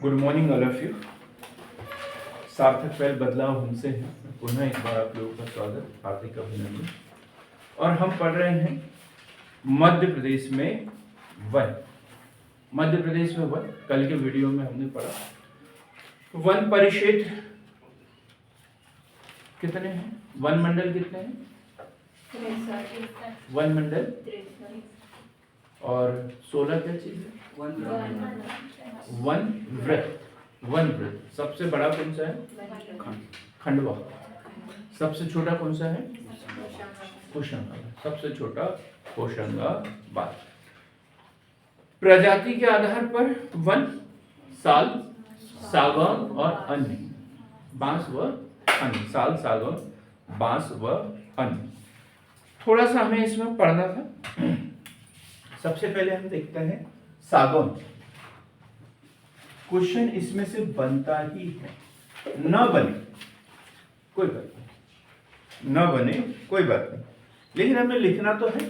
Good morning all of you. सार्थक पहल बदलाव हमसे है, पुनः एक बार आप लोगों का स्वागत, हार्दिक अभिनंदन। और हम पढ़ रहे हैं मध्य प्रदेश में वन। मध्य प्रदेश में वन, कल के वीडियो में हमने पढ़ा वन परिक्षेत्र कितने हैं, वन मंडल कितने हैं, वन मंडल और 16 क्या चीज है, वन वृत्त। वन वृत्त सबसे बड़ा कौन सा है, खंडवा। सबसे छोटा कौन सा है, होशंगाबाद। सबसे छोटा होशंगाबाद। प्रजाति के आधार पर वन, साल, सागौन और अन्य, बांस व अन्य। साल, सागौन, बांस व अन्य। थोड़ा सा हमें इसमें पढ़ना था। सबसे पहले हम देखते हैं सागौन। क्वेश्चन इसमें से बनता ही है, न बने कोई बात नहीं, न बने कोई बात नहीं, लेकिन हमें लिखना तो है।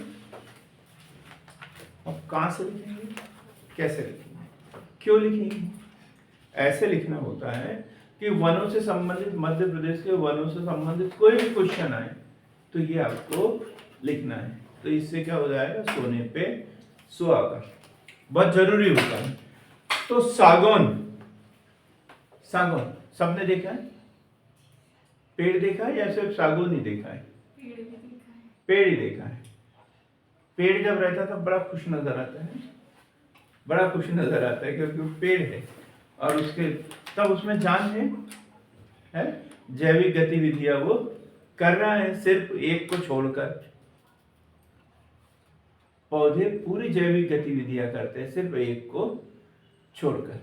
अब कहां से लिखेंगे, कैसे लिखेंगे, क्यों लिखेंगे? ऐसे लिखना होता है कि वनों से संबंधित, मध्य प्रदेश के वनों से संबंधित कोई भी क्वेश्चन आए तो ये आपको लिखना है। तो इससे क्या हो जाएगा, सोने पे सुहागा, बहुत जरूरी होता है। तो सागौन, सागौन सबने देखा है, पेड़ देखा है या सिर्फ सागौन ही देखा है? पेड़ ही देखा है। पेड़ जब रहता है तब बड़ा खुश नजर आता है, बड़ा खुश नजर आता है, क्योंकि वो पेड़ है और उसके तब उसमें जान है? जैविक गतिविधियां वो कर रहा है, सिर्फ एक को छोड़कर। पौधे पूरी जैविक गतिविधियां करते हैं, सिर्फ एक को छोड़कर।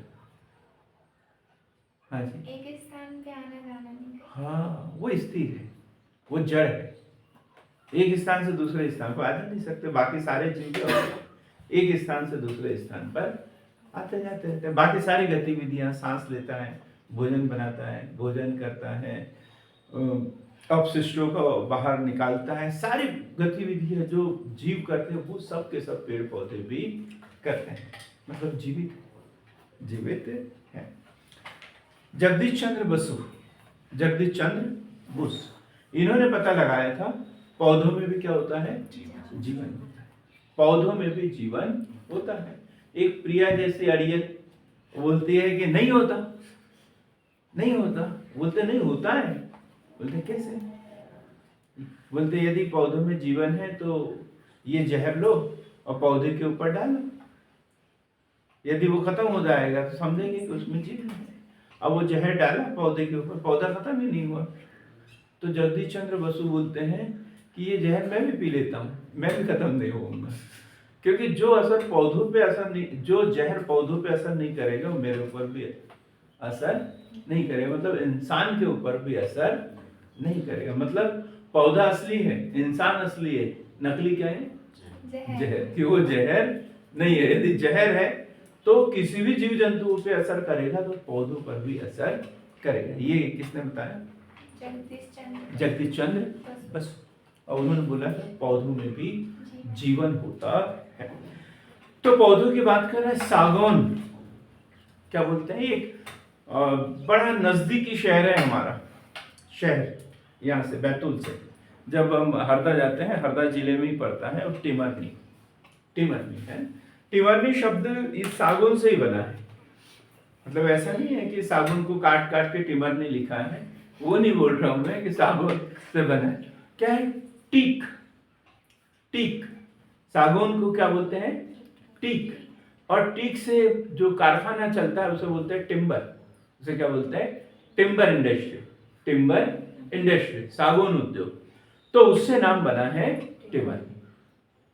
हाँ जी, एक स्थान पे आना जाना नहीं। हाँ, वो स्थिर है, वो जड़ है, एक स्थान से दूसरे स्थान पर आ जा नहीं सकते। बाकी सारे चीजें एक स्थान से दूसरे स्थान पर आते जाते रहते हैं। बाकी सारी गतिविधियां, सांस लेता है, भोजन बनाता है, भोजन करता है, अपशिष्टों को बाहर निकालता है, सारी गतिविधियां जो जीव करते हैं वो सब के सब पेड़ पौधे भी करते हैं, मतलब जीवित है। जगदीश चंद्र बसु, जगदीश चंद्र बोस, इन्होंने पता लगाया था पौधों में भी क्या होता है, जीवन होता है। पौधों में भी जीवन होता है। एक प्रिया जैसी अड़ियल बोलती है कि नहीं होता, नहीं होता। बोलते नहीं होता है, बोलते कैसे? बोलते यदि पौधों में जीवन है तो ये जहर लो और पौधे के ऊपर डालो, यदि वो खत्म हो जाएगा तो समझेंगे कि उसमें जीवन है। अब वो जहर डाला पौधे के ऊपर, पौधा खत्म ही नहीं हुआ। तो जगदीश चंद्र बसु बोलते हैं कि ये जहर मैं भी पी लेता हूँ, मैं भी खत्म नहीं होऊंगा, क्योंकि जो असर पौधों पे असर नहीं, जो जहर पौधों पे असर नहीं करेगा वो मेरे ऊपर भी असर नहीं करेगा, मतलब इंसान के ऊपर भी असर नहीं करेगा। मतलब पौधा असली है, इंसान असली है, नकली क्या है, जहर। कि वो जहर नहीं है। यदि जहर है तो किसी भी जीव जंतु पे असर करेगा तो पौधों पर भी असर करेगा। ये किसने बताया, जगदीश चंद्र बस। और उन्होंने बोला पौधों में भी जीवन होता है। तो पौधों की बात कर रहे हैं, सागौन क्या बोलते हैं, एक बड़ा नजदीकी शहर है हमारा, शहर यहाँ से बैतूल से जब हम हरदा जाते हैं, हरदा जिले में ही पड़ता है, और टिमरनी, टिमरनी है। टिमरनी शब्द इस सागौन से ही बना है। मतलब ऐसा नहीं है कि सागौन को काट काट के टिमरनी लिखा है, वो नहीं बोल रहा हूं मैं कि सागौन से बना है। क्या है, टीक, टीक। सागौन को क्या बोलते हैं, टीक। और टीक से जो कारखाना चलता है उसे बोलते हैं टिम्बर। उसे क्या बोलते हैं, टिम्बर इंडस्ट्री, टिम्बर इंडस्ट्री, सागौन उद्योग। तो उससे नाम बना है टिमरनी,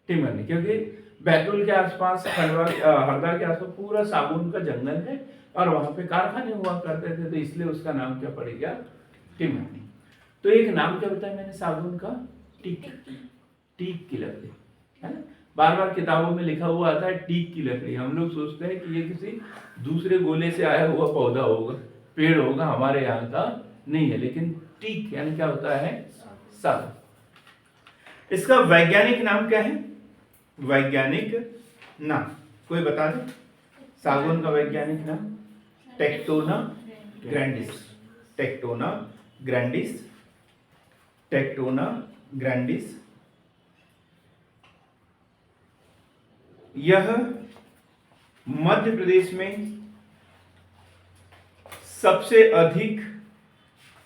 टिमरनी, क्योंकि बैतूल के आसपास, खंडवा, हरदा के आसपास पूरा सागौन का जंगल है और वहां पे कारखाने हुआ करते थे, तो इसलिए उसका नाम क्या पड़ गया, टिमरनी। तो एक नाम क्या बताया मैंने सागौन का, टीक, टीक की लकड़ी, है ना। बार बार किताबों में लिखा हुआ आता है टीक की लकड़ी। हम लोग सोचते हैं कि ये किसी दूसरे गोले से आया हुआ पौधा होगा, पेड़ होगा, हमारे यहाँ का नहीं है, लेकिन टीक यानी क्या होता है, सागौन। इसका वैज्ञानिक नाम क्या है, वैज्ञानिक नाम कोई बता दे, सागौन का वैज्ञानिक नाम? Tectona grandis, tectona grandis, tectona grandis. यह मध्य प्रदेश में सबसे अधिक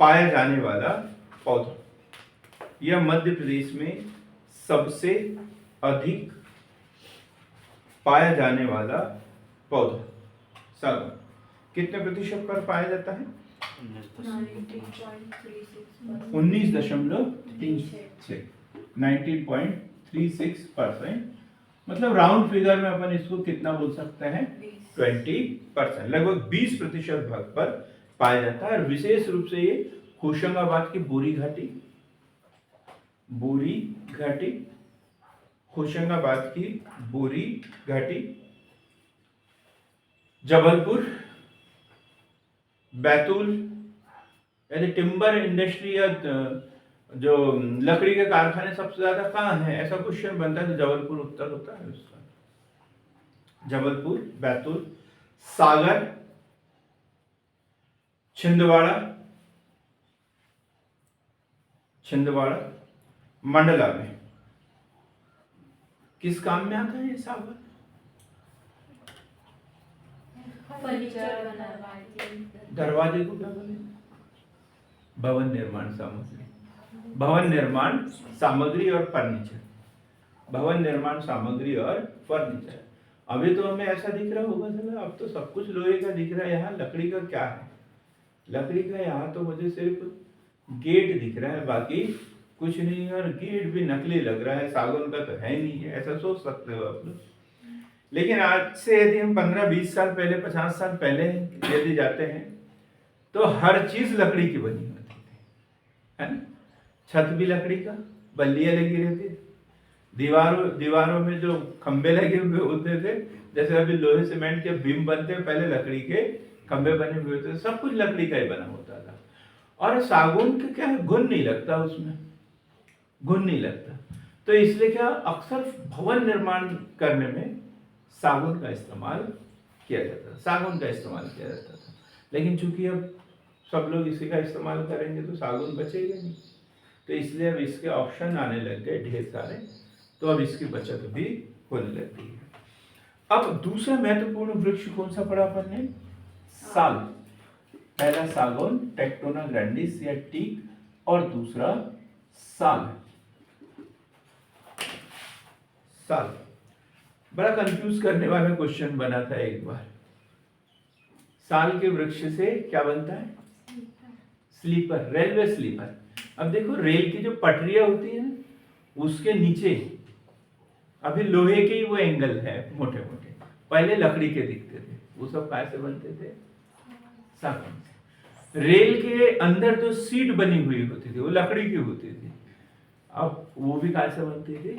पाया जाने वाला पौधा, यह मध्य प्रदेश में सबसे अधिक पाया जाने वाला पौधा सागौन कितने प्रतिशत पर पाया जाता है? 19.36, 19.36%। मतलब राउंड फिगर में अपन इसको कितना बोल सकते हैं? 20%, लगभग 20% भाग पर पाया जाता है। और विशेष रूप से ये होशंगाबाद की बोरी घाटी, बोरी घाटी, होशंगाबाद की बोरी घाटी, जबलपुर, बैतूल, यानी टिम्बर इंडस्ट्री या जो लकड़ी के कारखाने सबसे ज्यादा कहाँ है, ऐसा क्वेश्चन बनता है तो जबलपुर उत्तर होता है उसका। जबलपुर, बैतूल, सागर, छिंदवाड़ा, छिंदवाड़ा, मंडला में किस काम में आता है ये सागर? दरवाजे को क्या बोले? भवन निर्माण सामग्री, भवन निर्माण सामग्री और फर्नीचर, भवन निर्माण सामग्री और फर्नीचर। अभी तो हमें ऐसा दिख रहा होगा चलो, अब तो सब कुछ लोहे का दिख रहा है, यहाँ लकड़ी का क्या है? लकड़ी का यहाँ तो मुझे सिर्फ गेट दिख रहा है, बाकी कुछ नहीं है, और गेट भी नकली लग रहा है, सागौन का तो है नहीं है, ऐसा सोच सकते हो आप लोग। लेकिन आज से यदि हम 15-20 साल पहले, 50 साल पहले यदि जाते हैं तो हर चीज लकड़ी की बनी होती थी, है ना? छत भी लकड़ी का, बल्लियां लगी रहती, दीवारों में जो खंबे लगे हुए होते थे, जैसे अभी लोहे सीमेंट के बीम बनते हैं, पहले लकड़ी के खंबे बने हुए होते थे, सब कुछ लकड़ी का ही बना होता था। और सागौन का क्या है, घुन नहीं लगता उसमें, घुन नहीं लगता, तो इसलिए क्या अक्सर भवन निर्माण करने में सागौन का इस्तेमाल किया जाता था, सागौन का इस्तेमाल किया जाता था। लेकिन चूंकि अब सब लोग इसी का इस्तेमाल करेंगे तो सागौन बचेगा नहीं, तो इसलिए अब इसके ऑप्शन आने लग गए ढेर सारे, तो अब इसकी बचत भी होने लगती है। अब दूसरा महत्वपूर्ण वृक्ष कौन सा पढ़ा अपन ने? साल। पहला सागौन, टेक्टोना ग्रैंडिस या टीक, और दूसरा साल। साल बड़ा कंफ्यूज करने वाला क्वेश्चन बना था एक बार। साल के वृक्ष से क्या बनता है? Sleeper, railway sleeper. अब देखो रेल की जो पटरियां होती है उसके नीचे अभी लोहे के ही वो एंगल है मोटे मोटे, पहले लकड़ी के दिखते थे, वो सब कैसे बनते थे? सागौन से। रेल के अंदर जो सीट बनी हुई होती थी वो लकड़ी की होती थी, अब वो भी कैसे बनती थी?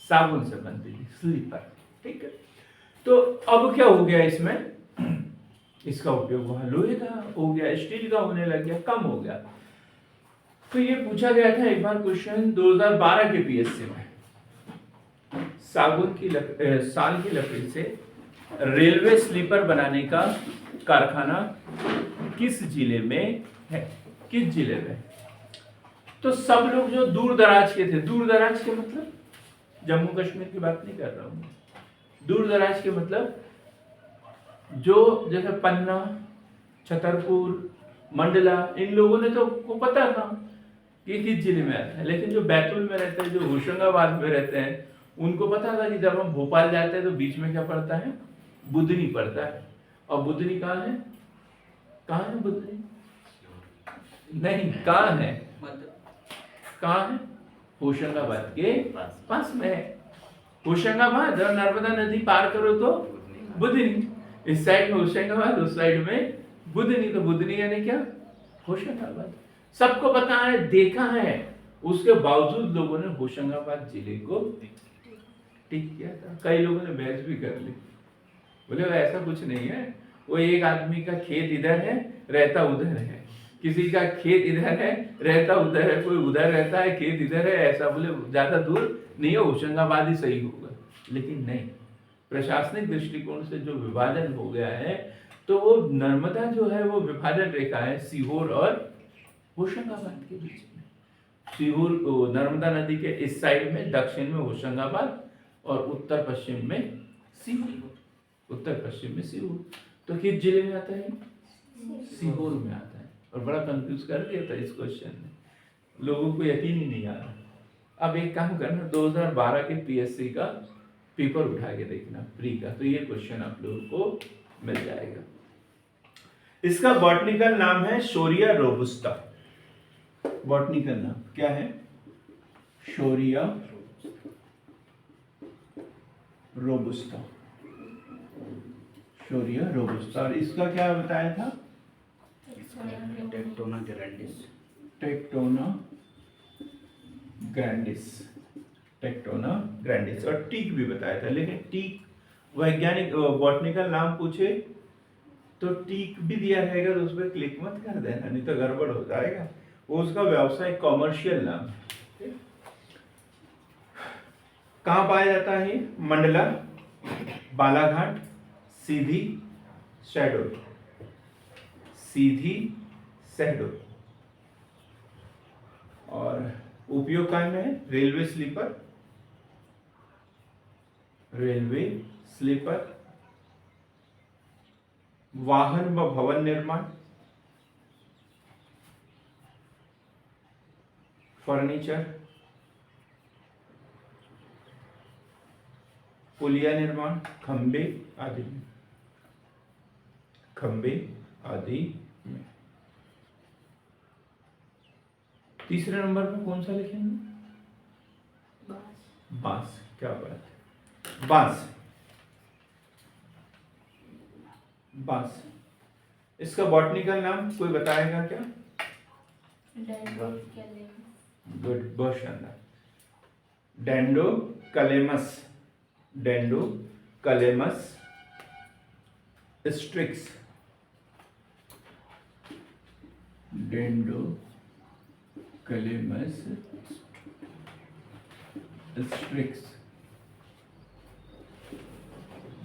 सागौन से बनती थी, स्लीपर। ठीक है, तो अब क्या हो गया इसमें? इसका उपयोग वहां लोहे का हो गया, स्टील का होने लग गया, कम हो गया। तो ये पूछा गया था एक बार क्वेश्चन 2012 के पीएससी में, सागौन की साल की लकड़ी से रेलवे स्लीपर बनाने का कारखाना किस जिले में है? किस जिले में? तो सब लोग जो दूर दराज के थे, दूर दराज के मतलब जम्मू कश्मीर की बात नहीं कर रहा हूं, दूर दराज के मतलब जो जैसे पन्ना, छतरपुर, मंडला, इन लोगों ने तो को पता था कि किस जिले में आता है। लेकिन जो बैतूल में रहते हैं, जो होशंगाबाद में रहते हैं, उनको पता था कि जब हम भोपाल जाते हैं तो बीच में क्या पड़ता है? बुधनी पड़ता है। और बुधनी कहाँ है? कहाँ है बुधनी? नहीं, कहाँ है? कहाँ है? होशंगाबाद के पास में है। होशंगाबाद और नर्मदा नदी पार करो तो बुधनी, इस साइड में होशंगाबाद, उस साइड में बुधनी, तो बुधनी यानी क्या? होशंगाबाद। सबको पता है, देखा है, उसके बावजूद लोगों ने होशंगाबाद जिले को टिक किया था। कई लोगों ने बहस भी कर ली, बोले ऐसा कुछ नहीं है, वो एक आदमी का खेत इधर है, रहता उधर है, किसी का खेत इधर है, रहता उधर है, कोई उधर रहता है, खेत इधर है, ऐसा बोले ज्यादा दूर नहीं है, होशंगाबाद ही सही होगा। लेकिन नहीं, प्रशासनिक दृष्टिकोण से जो विभाजन हो गया है तो वो नर्मदा जो है वो विभाजन रेखा है सीहोर और होशंगाबाद के बीच में। सीहोर नर्मदा नदी के इस साइड में दक्षिण में होशंगाबाद और उत्तर पश्चिम में सीहोर, उत्तर पश्चिम में सीहोर। तो किस जिले में आता है? सीहोर में आता है। और बड़ा कंफ्यूज कर दिया था इस क्वेश्चन ने, लोगों को यकीन ही नहीं आ रहा। अब एक काम करना, 2012 के पीएससी का पेपर उठा के देखना प्री का, तो ये क्वेश्चन आप लोगों को मिल जाएगा। इसका बॉटनिकल नाम है शोरिया रोबुस्टा। बॉटनिकल नाम क्या है? शोरिया रोबुस्टा, शोरिया रोबुस्टा। और इसका क्या बताया था? Tectona grandis, tectona grandis, tectona grandis. और टीक भी बताया था, लेकिन टीक वैज्ञानिक बॉटनिकल नाम पूछे तो टीक भी दिया रहेगा तो उस पर क्लिक मत कर देना, नहीं तो गड़बड़ हो जाएगा। वो उसका व्यवसाय कॉमर्शियल नाम है। कहाँ पाया जाता है? मंडला, बालाघाट, सीधी, शहडोल, सीधी, शहडोल। और उपयोग काय में है? रेलवे स्लीपर, रेलवे स्लीपर, वाहन व भवन निर्माण, फर्नीचर, पुलिया निर्माण, खंबे आदि में, खंबे आदि में। तीसरे नंबर पे कौन सा लिखेंगे? बांस। क्या बात है, बांस, बांस। इसका बॉटनिकल नाम कोई बताएगा क्या? गुड, बहुत शानदार। डेंडोकलेमस, डेंडोकलेमस स्ट्रिक्स, डेंडोकलेमस स्ट्रिक्स,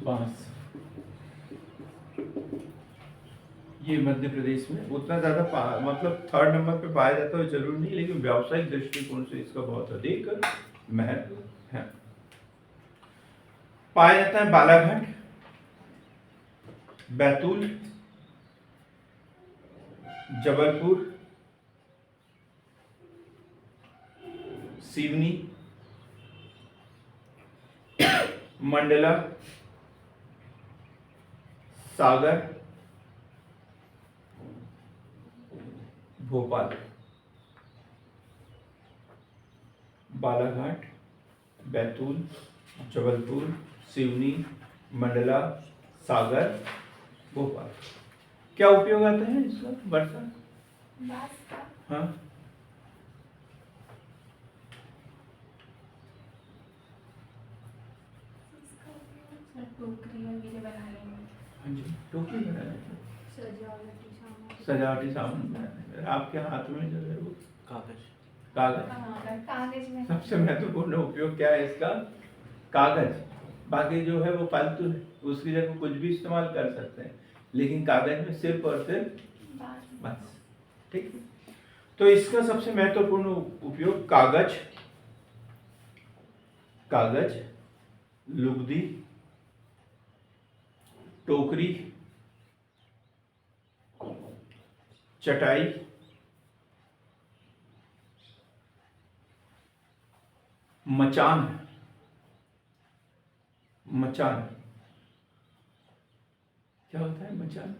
बांस। ये मध्य प्रदेश में उतना ज्यादा मतलब थर्ड नंबर पे पाया जाता है जरूर नहीं, लेकिन व्यावसायिक दृष्टिकोण से इसका बहुत अधिक महत्व है। पाया जाता है बालाघाट, बैतूल, जबलपुर, सिवनी, मंडला, सागर, भोपाल। बालाघाट, बैतूल, जबलपुर, सिवनी, मंडला, सागर, भोपाल। क्या उपयोग आता है इसका? वर्षा, बांस का हाँ, टोकरी वगैरह बनाने में, हाँ जी, टोकरी बनाने में, सजावटी सामान, सजावटी सामान बनाने में। आपके हाथ में जो है वो कागज, कागज। कागज में सबसे महत्वपूर्ण उपयोग क्या है इसका? कागज। बाकी जो है वो फालतू है, उसकी जगह कुछ भी इस्तेमाल कर सकते हैं, लेकिन कागज में सिर्फ और सिर्फ बांस। बस। ठीक है, तो इसका सबसे महत्वपूर्ण उपयोग कागज, कागज, लुगदी, टोकरी, चटाई, मचान, मचान। क्या होता है मचान?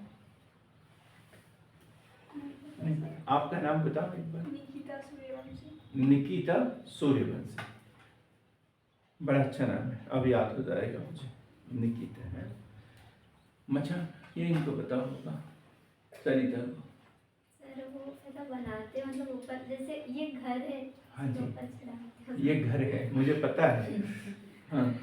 नहीं, आपका नाम बताओ एक बार। निकिता सूर्यवंशी। निकिता सूर्यवंशी, बड़ा अच्छा नाम है, अब याद हो जाएगा मुझे। निकिता है। मचान, ये इनको बताओ होगा, सरिता को। सर वो ऐसा बनाते हैं, मतलब ऊपर जैसे ये घर है, हाँ जी, ऊपर चढ़ाते हैं। ये घर है, मुझे पता है। हाँ,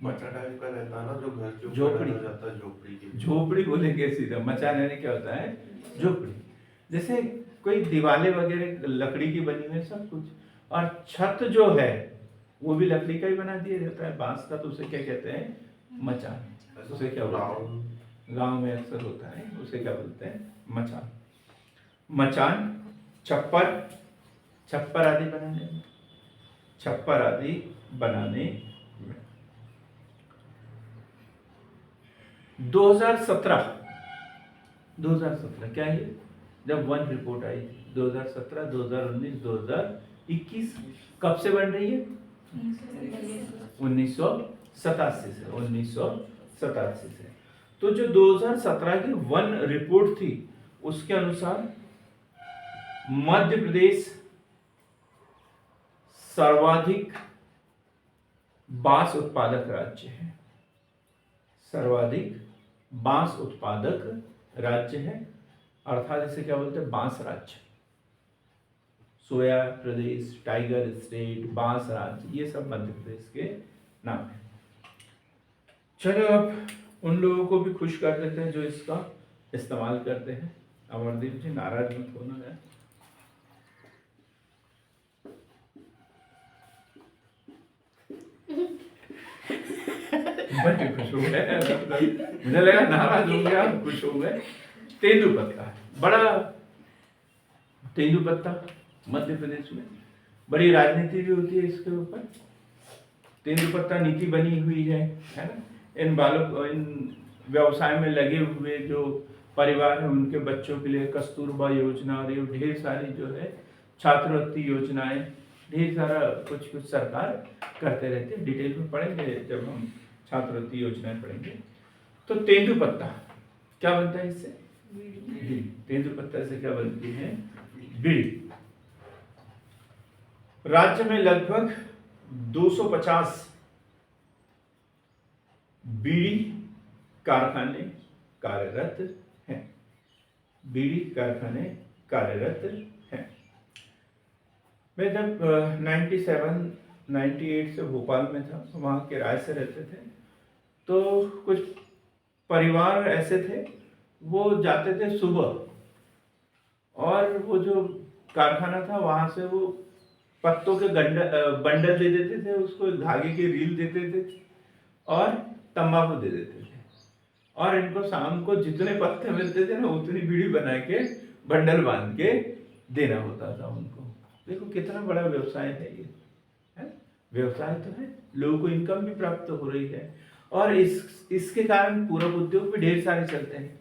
मचा टाइप का रहता है ना, जो घर के ऊपर झोपड़ी। डाला जाता है, झोपड़ी की। झोपड़ी बोलेंगे सीधा, मचान यानी क्या होता है? झोपड़ी। जैसे कोई दीवारें वगैरह लकड़ी की बनी हुई है सब कुछ, और छत जो है वो भी लकड़ी का ही बना दिया जाता है, बांस का, तो उसे क्या कहते हैं? मचान। उसे क्या बोलते हैं? गांव में अक्सर होता है, उसे क्या बोलते हैं? मचान। मचान, छप्पर आदि बनाने में, छप्पर आदि बनाने में। 2017 क्या है? जब वन रिपोर्ट आई थी 2017, 2019, 2021, कब से बन रही है? 1987 से। 1987 से। तो जो 2017 की वन रिपोर्ट थी उसके अनुसार मध्य प्रदेश सर्वाधिक बांस उत्पादक राज्य है। सर्वाधिक बांस उत्पादक राज्य है, अर्थात इसे क्या बोलते हैं? बांस राज्य। सोया प्रदेश, टाइगर स्टेट, बांस राज्य, ये सब मध्य प्रदेश के नाम है। चलो अब उन लोगों को भी खुश कर देते हैं जो इसका इस्तेमाल करते हैं। अमरदीप जी नाराज मत होना है। बड़े खुश हो गए, मुझे लगा नाराज हो गया, खुश हो गए। तेंदुपत्ता, बड़ा तेंदुपत्ता मध्य प्रदेश में बड़ी राजनीति भी होती है इसके ऊपर। तेंदुपत्ता नीति बनी हुई है ना? इन व्यवसाय में लगे हुए जो परिवार है उनके बच्चों के लिए कस्तूरबा योजना और ये ढेर सारी जो है छात्रवृत्ति योजनाएं, ढेर सारा कुछ सरकार करते रहते हैं। डिटेल में पढ़ेंगे जब हम छात्रवृत्ति योजनाएं पढ़ेंगे। तो तेंदुपत्ता क्या बनता है इससे? बीड़ी। तेंदुपत्ता से क्या बनती है? बीड़ी। राज्य में लगभग 250 बीड़ी कारखाने कार्यरत हैं। बीड़ी कारखाने कार्यरत हैं। मैं जब 97-98 से भोपाल में था, वहाँ किराए से रहते थे, तो कुछ परिवार ऐसे थे वो जाते थे सुबह, और वो जो कारखाना था वहाँ से वो पत्तों के बंडल दे देते थे, उसको धागे की रील देते थे और तंबाकू दे देते थे, और इनको शाम को जितने पत्ते मिलते थे ना उतनी बीड़ी बना के बंडल बांध के देना होता था उनको। देखो कितना बड़ा व्यवसाय है ये, है? व्यवसाय तो है, लोगों को इनकम भी प्राप्त हो रही है, और इसके कारण पूरक उद्योग भी ढेर सारे चलते हैं।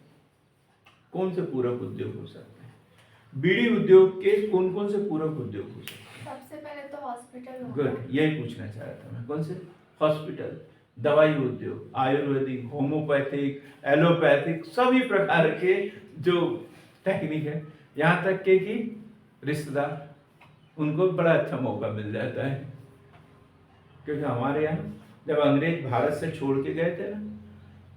कौन से पूरक उद्योग हो सकते हैं? बीड़ी उद्योग के कौन कौन से पूरक उद्योग हो सकते हैं? सबसे पहले तो हॉस्पिटल। गुड, यही पूछना चाह रहा था मैं। कौन से? हॉस्पिटल, दवाई उद्योग, आयुर्वेदिक, होम्योपैथिक, एलोपैथिक, सभी प्रकार के जो टेक्निक है, यहाँ तक के कि रिश्तेदार, उनको बड़ा अच्छा मौका मिल जाता है। क्योंकि हमारे यहाँ जब अंग्रेज भारत से छोड़ के गए थे ना,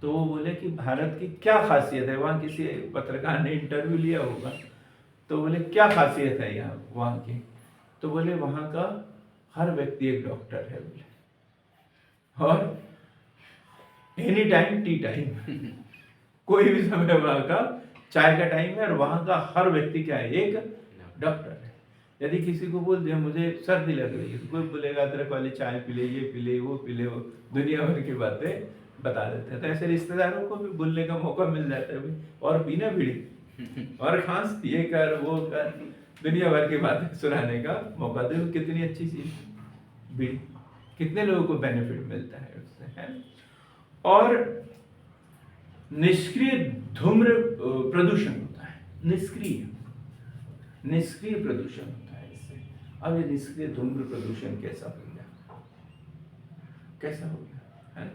तो वो बोले कि भारत की क्या खासियत है। वहाँ किसी पत्रकार ने इंटरव्यू लिया होगा, तो बोले क्या खासियत है यहाँ वहाँ की? तो बोले वहाँ का हर व्यक्ति एक डॉक्टर है बोले, और एनी टाइम टी टाइम, कोई भी समय वहाँ का चाय का टाइम है, और वहाँ का हर व्यक्ति क्या है? एक डॉक्टर है। यदि किसी को बोल दिया मुझे सर्दी लग रही है, तो कोई बोलेगा अदरक वाली चाय पी ले, ये पी ले, वो पी ले, वो दुनिया भर की बातें बता देते हैं। तो ऐसे रिश्तेदारों को भी बोलने का मौका मिल जाता है, और पीना बीड़ी, और खांस ये कर वो कर, दुनिया भर की बातें सुनाने का मौका दे। कितनी अच्छी चीज बीड़ी, कितने लोगों को बेनिफिट मिलता है उससे, है? और निष्क्रिय धूम्र प्रदूषण होता है, निष्क्रिय प्रदूषण होता है इससे। अब ये निष्क्रिय धूम्र प्रदूषण कैसा हो गया? कैसा हो गया, है?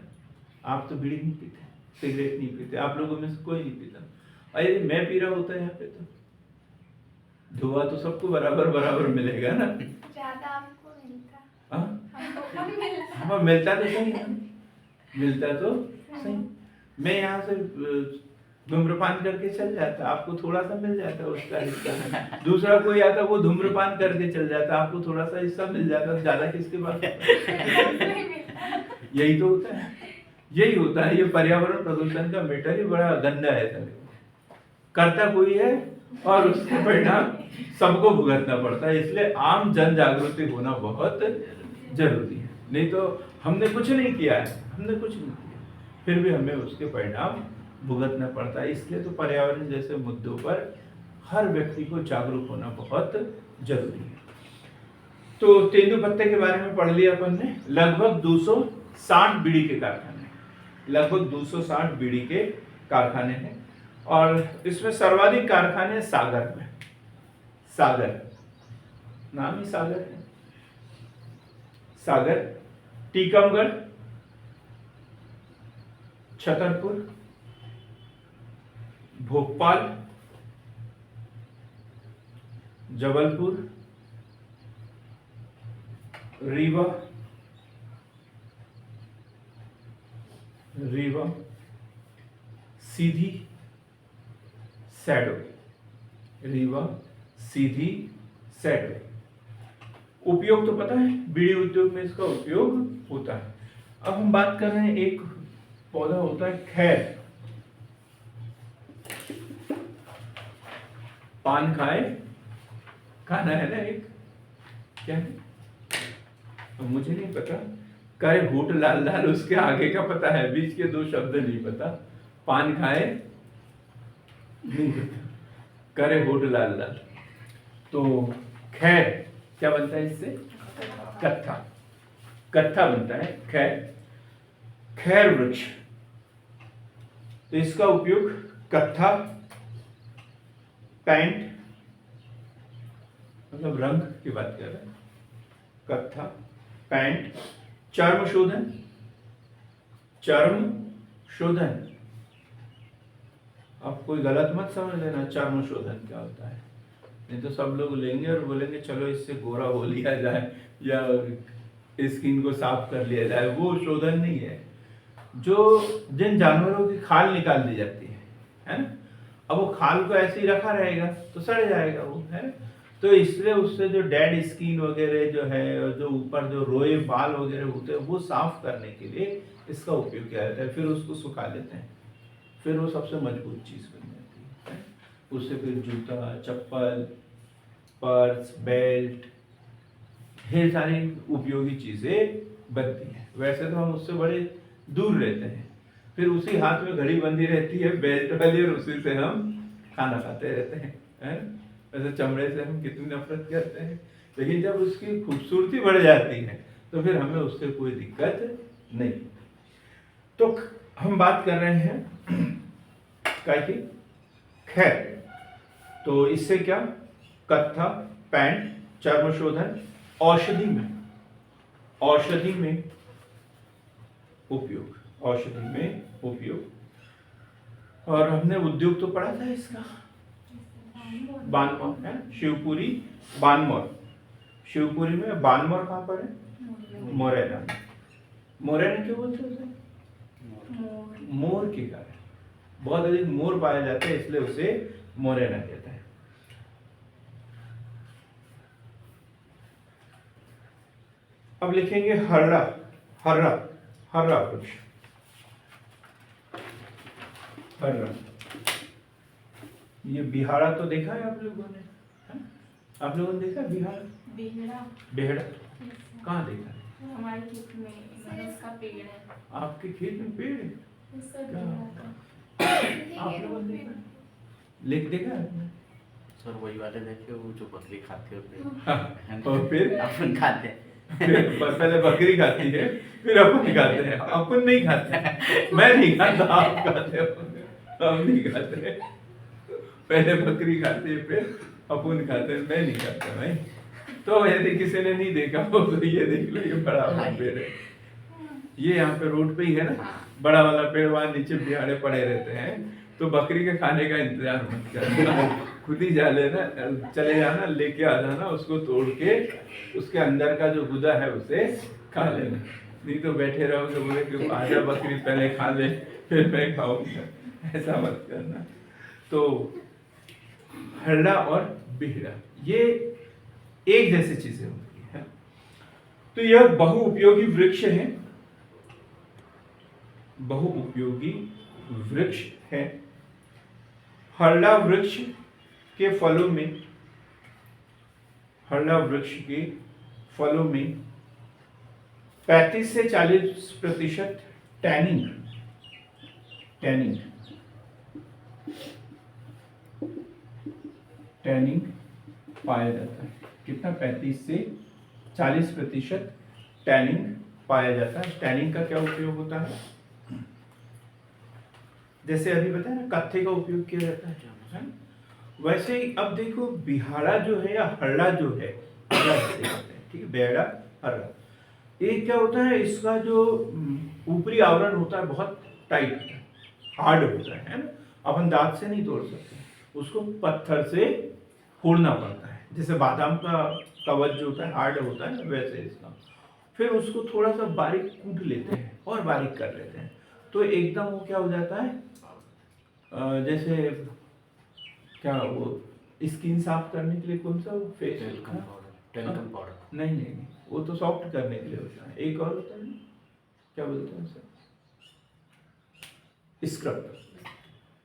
आप तो बीड़ी नहीं पीते, सिगरेट नहीं पीते, आप लोगों में से कोई नहीं पीता, और यदि मैं पी रहा होता है यहाँ पे, तो धुआं तो सबको बराबर बराबर मिलेगा ना। ज्यादा आपको मिलता। हाँ, मिलता तो सही है, मिलता तो सही। मैं यहाँ से धूम्रपान करके चल जाता, आपको थोड़ा सा मिल जाता उसका हिस्सा। दूसरा कोई आता वो धूम्रपान करके चल जाता, आपको थोड़ा सा हिस्सा मिल जाता, ज्यादा किसके पास? यही तो होता है, यही होता है। ये पर्यावरण प्रदूषण का मैटर ही बड़ा गंदा है, करता कोई है और उसके परिणाम सबको भुगतना पड़ता है। इसलिए आम जन जागृति होना बहुत जरूरी है। नहीं तो हमने कुछ नहीं किया है, हमने कुछ नहीं किया, फिर भी हमें उसके परिणाम भुगतना पड़ता है। इसलिए तो पर्यावरण जैसे मुद्दों पर हर व्यक्ति को जागरूक होना बहुत जरूरी है। तो तेंदुपत्ते के बारे में पढ़ लिया अपन ने। लगभग 260 बीड़ी के कारखाने, लगभग 260 बीड़ी के कारखाने हैं, और इसमें सर्वाधिक कारखाने सागर में। सागर, नाम ही सागर है, सागर, टीकमगढ़, छतरपुर, भोपाल, जबलपुर, रीवा, सीधी, सैडो, रीवा, सीधी, सैडो। उपयोग तो पता है, बीड़ी उद्योग में इसका उपयोग होता है। अब हम बात कर रहे हैं, एक पौधा होता है खैर, पान खाए, खाना है ना एक, क्या है, अब मुझे नहीं पता, करे होठ लाल लाल, उसके आगे का पता है, बीच के दो शब्द नहीं पता। पान खाए नहीं पता, करे होठ लाल लाल। तो खैर क्या बनता है इससे? कत्था, कत्था बनता है खैर, खैर वृक्ष। तो इसका उपयोग कत्था, पैंट, मतलब रंग की बात कर रहे हैं, कत्था, पैंट, चर्म शोधन, चर्म शोधन। आप कोई गलत मत समझ लेना, चर्म शोधन क्या होता है, नहीं तो सब लोग लेंगे और बोलेंगे चलो इससे गोरा हो लिया जाए या स्किन को साफ कर लिया जाए। वो शोधन नहीं है। जो जिन जानवरों की खाल निकाल दी जाती है ना, अब वो खाल को ऐसे ही रखा रहेगा तो सड़ जाएगा वो, है। तो इसलिए उससे जो डेड स्किन वगैरह जो है, जो ऊपर जो रोए बाल वगैरह होते हैं, वो साफ करने के लिए इसका उपयोग किया जाता है। फिर उसको सुखा लेते हैं, फिर वो सबसे मजबूत चीज बन जाती है। उससे फिर जूता, चप्पल, पर्स, बेल्ट, ढेर सारी उपयोगी चीजें बनती हैं। वैसे तो हम उससे बड़े दूर रहते हैं, फिर उसी हाथ में घड़ी बंधी रहती है बेल्ट वाली, और उसी से हम खाना खाते रहते हैं। वैसे चमड़े से हम कितनी नफरत करते हैं, लेकिन जब उसकी खूबसूरती बढ़ जाती है तो फिर हमें उससे कोई दिक्कत नहीं। तो हम बात कर रहे हैं क्या की खैर। तो इससे क्या, कत्था, पैंट, चर्म शोधन, औषधि में, औषधि में उपयोग, औषधि में उपयोग। और हमने उद्योग तो पढ़ा था इसका, बानमोर है, शिवपुरी, बानमोर। शिवपुरी में बानमोर कहाँ पर है? मोरैना। मोरैना क्यों बोलते हैं उसे? मोर के कारण, बहुत अधिक मोर पाए जाते हैं, इसलिए उसे मोरैना कहते हैं। अब लिखेंगे हर्रा, हर्रा, हर्रा वृक्ष, हर्रा। ये बिहाड़ा तो देखा है आप लोगों ने, है? आप लोगों ने देखा है बिहाड़ा? बेहड़ा, बेहड़ा कहाँ देखा है? हमारे खेत में इसका पेड़ है। आपके खेत में पेड़ है? इसका क्या? बेहड़ा का। आप लोगों ने देखा? लेक देखा है आपने? सर वही वाले देखे वो जो बकरी खाते होते हैं। हाँ, और फिर अपन खाते हैं। पहले बकरी खाती है, फिर अपन खाते हैं। अपन नहीं खाते, मैं नहीं खाता, आप खाते हो, हम नहीं खाते। पहले बकरी खाती है, फिर अपन खाते हैं, मैं नहीं खाता भाई। तो यदि किसी ने नहीं देखा हो तो ये देख लो, ये बड़ा वाला पेड़ है, ये यहाँ पे रोड पे ही है ना, बड़ा वाला पेड़, वहाँ नीचे बिहाड़े पड़े रहते हैं। तो बकरी के खाने का इंतजार मत करना, खुद ही जा लेना, चले जाना, लेके आ जाना, उसको तोड़ के उसके अंदर का जो गुदा है उसे खा लेना। नहीं तो बैठे रहोगे, बोले कि आजा बकरी पहले खा ले फिर मैं खाऊंगा, ऐसा मत करना। तो हर्रा और बिहड़ा ये एक जैसी चीजें होती है। तो यह बहुउपयोगी वृक्ष है, बहुउपयोगी वृक्ष है। हर्रा वृक्ष के फलों में, हर्रा वृक्ष के फलों में 35 से 40% टैनिंग, टैनिंग, टैनिंग पाया जाता है। कितना? 35 से 40% टैनिंग पाया जाता है। टैनिंग का क्या उपयोग होता है? जैसे अभी बताया ना, कत्थे का उपयोग किया जाता है। वैसे ही अब देखो, बिहाड़ा जो है या हर्रा जो है, हर्रा जिसे कहते हैं, ठीक है, बेड़ा हर्रा, ये क्या होता है, इसका जो ऊपरी आवरण होता है बहुत टाइट होता है, हार्ड होता है ना, अपन दांत से नहीं तोड़ सकते, उसको पत्थर से फोड़ना पड़ता है। जैसे बादाम का कवच जो होता है हार्ड होता है, वैसे इसका। फिर उसको थोड़ा सा बारीक कूट लेते हैं और बारीक कर लेते हैं, तो एकदम वो क्या हो जाता है, जैसे क्या वो स्किन साफ करने के लिए कौन सा वो फेस, टेल्कम पाउडर, नहीं नहीं नहीं, वो तो सॉफ्ट करने के लिए होता है। एक और होता है ना, क्या बोलते हैं सर, स्क्रब।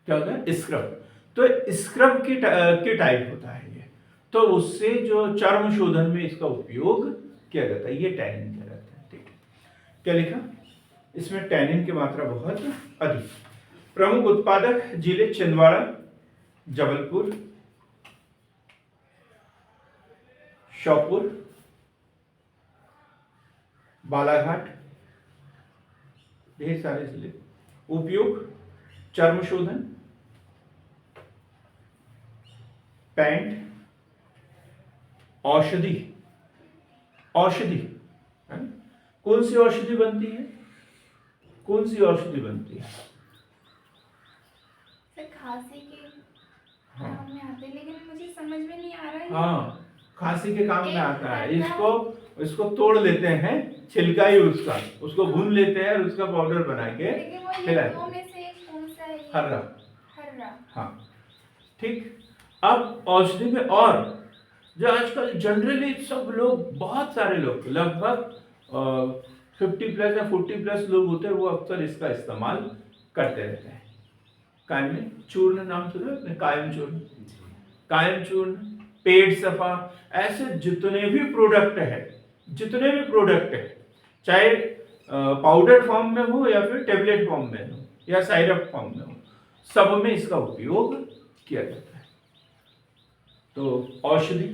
क्या होता है? स्क्रब। तो स्क्रब के टाइप होता है ये। तो उससे जो चर्म शोधन में इसका उपयोग किया जाता है, ये टैनिन कहलाता है। ठीक है, क्या लिखा इसमें? टैनिन की मात्रा बहुत अधिक। प्रमुख उत्पादक जिले छिंदवाड़ा, जबलपुर, श्योपुर, बालाघाट, ढेर सारे जिले। उपयोग: चर्म शोधन, पैंट, औषधि, औषधि है? कौन सी औषधि बनती है? कौन सी औषधि बनती है? सर खांसी के हाँ काम में आते हैं, लेकिन मुझे समझ में नहीं आ रहा है। हाँ, खांसी के काम में आता है। एक इसको तोड़ लेते हैं, छिलका ही उसका, उसको भून लेते हैं और उसका पाउडर बना के लेकिन वो ये खिलाते दो हैं। में से एक कौन सा है? ये हर्रा। हर्रा। हाँ ठीक। अब औषधि में और जो आजकल जनरली सब लोग, बहुत सारे लोग, लगभग 50+ या 40+ लोग होते हैं, वो अक्सर इसका इस्तेमाल करते रहते हैं। कायम में चूर्ण नाम सुना आपने? कायम चूर्ण, कायम चूर्ण, पेट सफा, ऐसे जितने भी प्रोडक्ट है, चाहे पाउडर फॉर्म में हो या फिर टेबलेट फॉर्म में हो या साइरप फॉर्म में हो, सब में इसका उपयोग किया जाता है। तो औषधि,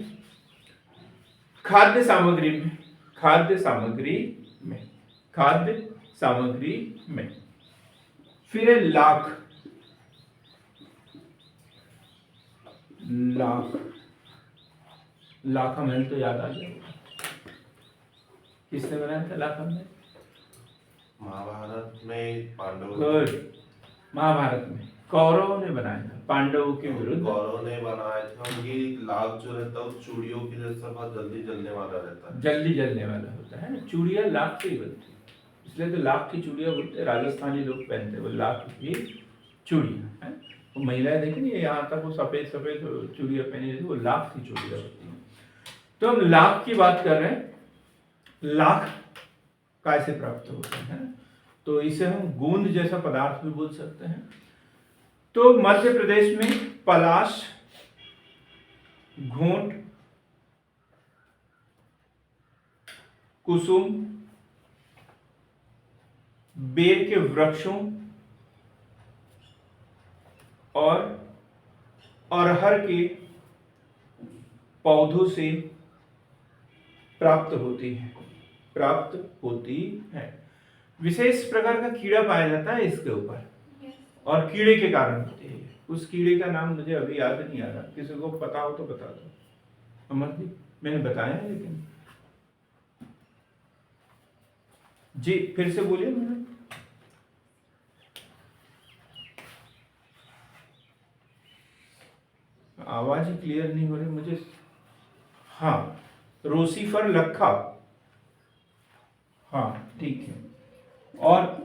खाद्य सामग्री में, खाद्य सामग्री में फिर है लाख, लाखा महल तो याद आ गया। किसने बनाया था लाखा महल? महाभारत में पांडवों गुड। महाभारत में कौरवों ने बनाया था, पांडवों के विरुद्ध गौरव ने बनाया था। उनकी लाख जो रहता है वो चूड़ियों की जैसा बहुत जल्दी जलने वाला रहता है, जल्दी जलने वाला होता है ना। चूड़ियां लाख से ही बनती है, इसलिए तो लाख की चूड़ियां बोलते हैं। राजस्थानी लोग पहनते हैं वो लाख की चूड़ियां है। वो महिलाएं देखेंगे यहाँ तक वो सफेद सफेद चूड़ियां पहनी रहती है, वो लाख की चूड़ियां होती हैं। तो हम लाख की बात कर रहे हैं। लाख कैसे प्राप्त होता है ना, तो इसे हम गोंद जैसा पदार्थ भी बोल सकते हैं। तो मध्य प्रदेश में पलाश, घोंट, कुसुम, बेर के वृक्षों और अरहर के पौधों से प्राप्त होती है। विशेष प्रकार का कीड़ा पाया जाता है इसके ऊपर, और कीड़े के कारण होती है। उस कीड़े का नाम मुझे अभी याद नहीं आ रहा, किसी को पता हो तो बता दो। अमरदीप, मैंने बताया है लेकिन जी फिर से बोलिए। मैंने आवाज ही क्लियर नहीं हो रही मुझे। हाँ, रोसीफर लखा, हाँ ठीक है। और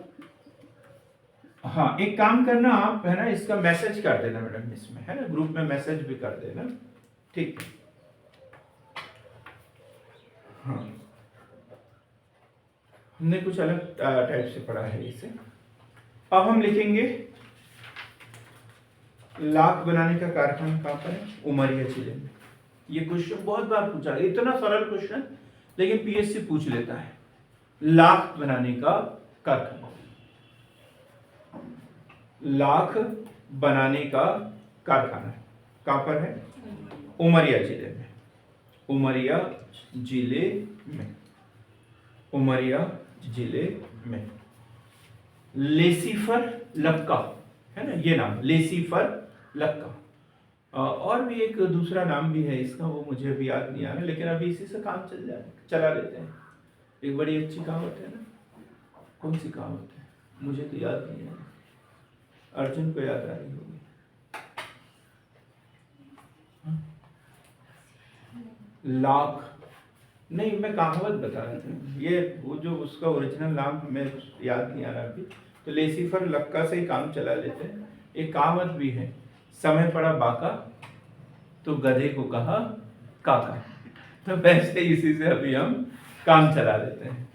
हाँ, एक काम करना आप, है ना, इसका मैसेज कर देना मैडम, इसमें है ना, ग्रुप में मैसेज भी कर देना, ठीक है। हाँ, हमने कुछ अलग टाइप से पढ़ा है इसे। अब हम लिखेंगे लाख बनाने का कारखाना कहाँ पर है? उमरिया जिले में। ये क्वेश्चन बहुत बार पूछा है, इतना सरल क्वेश्चन, लेकिन पीएससी पूछ लेता है। लाख बनाने का कारखाना लाख बनाने का कारखाना है। कहाँ पर है? उमरिया जिले में। उमरिया जिले में। उमरिया जिले में। लेसीफर लक्का है ना ये नाम, लेसीफर लक्का। और भी एक दूसरा नाम भी है इसका, वो मुझे अभी याद नहीं आ रहा, लेकिन अभी इसी से काम चला लेते हैं। एक बड़ी अच्छी कहावत है ना, कौन सी कहावत है मुझे तो याद नहीं है, अर्जुन को याद आ रही होगी। लाख नहीं, मैं कहावत बता रहा था, ये वो जो उसका ओरिजिनल नाम हमें याद नहीं आ रहा अभी। तो लेसीफर लक्का से ही काम चला लेते हैं। एक कहावत भी है, समय पड़ा बाका तो गधे को कहा काका। तो वैसे इसी से अभी हम काम चला लेते हैं।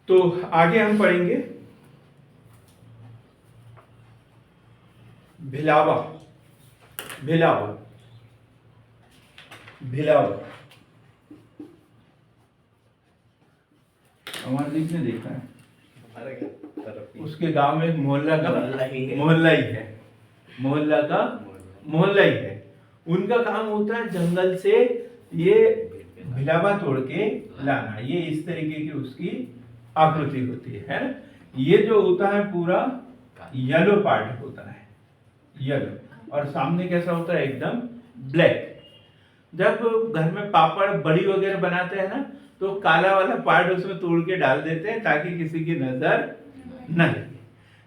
तो आगे हम पढ़ेंगे भिलावा। भिलावा, भिलावा हमारे बीच में देखा है, हमारे तरफ ही उसके गांव में एक मोहल्ला का मोहल्ला ही है। मोहल्ला ही है, मोहल्ला का मोहल्ला ही है। उनका काम होता है जंगल से ये भिलावा तोड़ के लाना। ये इस तरीके की उसकी आकृति होती है ना। ये जो होता है पूरा येलो पार्ट होता है, येलो, और सामने कैसा होता है? एकदम ब्लैक। जब घर में पापड़ बड़ी वगैरह बनाते हैं ना, तो काला वाला पार्ट उसमें तोड़ के डाल देते हैं ताकि किसी की नजर न लगे।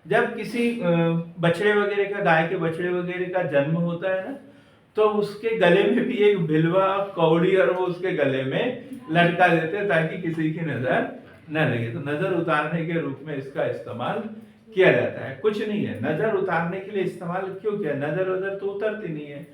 जब किसी बछड़े वगैरह का, गाय के बछड़े वगैरह का जन्म होता है ना, तो उसके गले में भी एक भिलवा कौड़ी और वो उसके गले में लटका देते हैं ताकि किसी की नजर न लगे। तो नजर उतारने के रूप में इसका इस्तेमाल किया जाता है। कुछ नहीं है, नजर उतारने के लिए इस्तेमाल क्यों किया? नजर उधर तो उतरती नहीं है।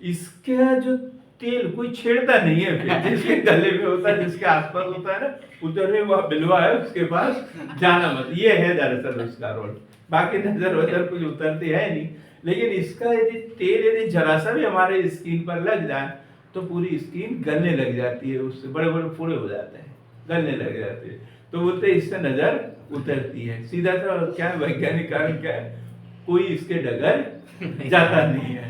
इसका जो तेल कोई छेड़ता नहीं है, फिर जिसके गले में होता है, जिसके आसपास होता है ना, उधर ही वह बिलवा है, उसके पास जाना मत। ये है दरअसल उसका रोल। बाकी नजर वजर कुछ उतरती है नहीं। लेकिन इसका यदि तेल यदि जरा सा भी हमारे स्किन पर लग जाए तो पूरी स्किन गलने लग जाती है, उससे बड़े बड़े फोड़े हो जाते हैं, गलने लग जाते हैं। तो बोलते हैं इससे नजर उतरती है। सीधा सा क्या है, वैज्ञानिक कारण क्या है? कोई इसके डगर जाता नहीं है।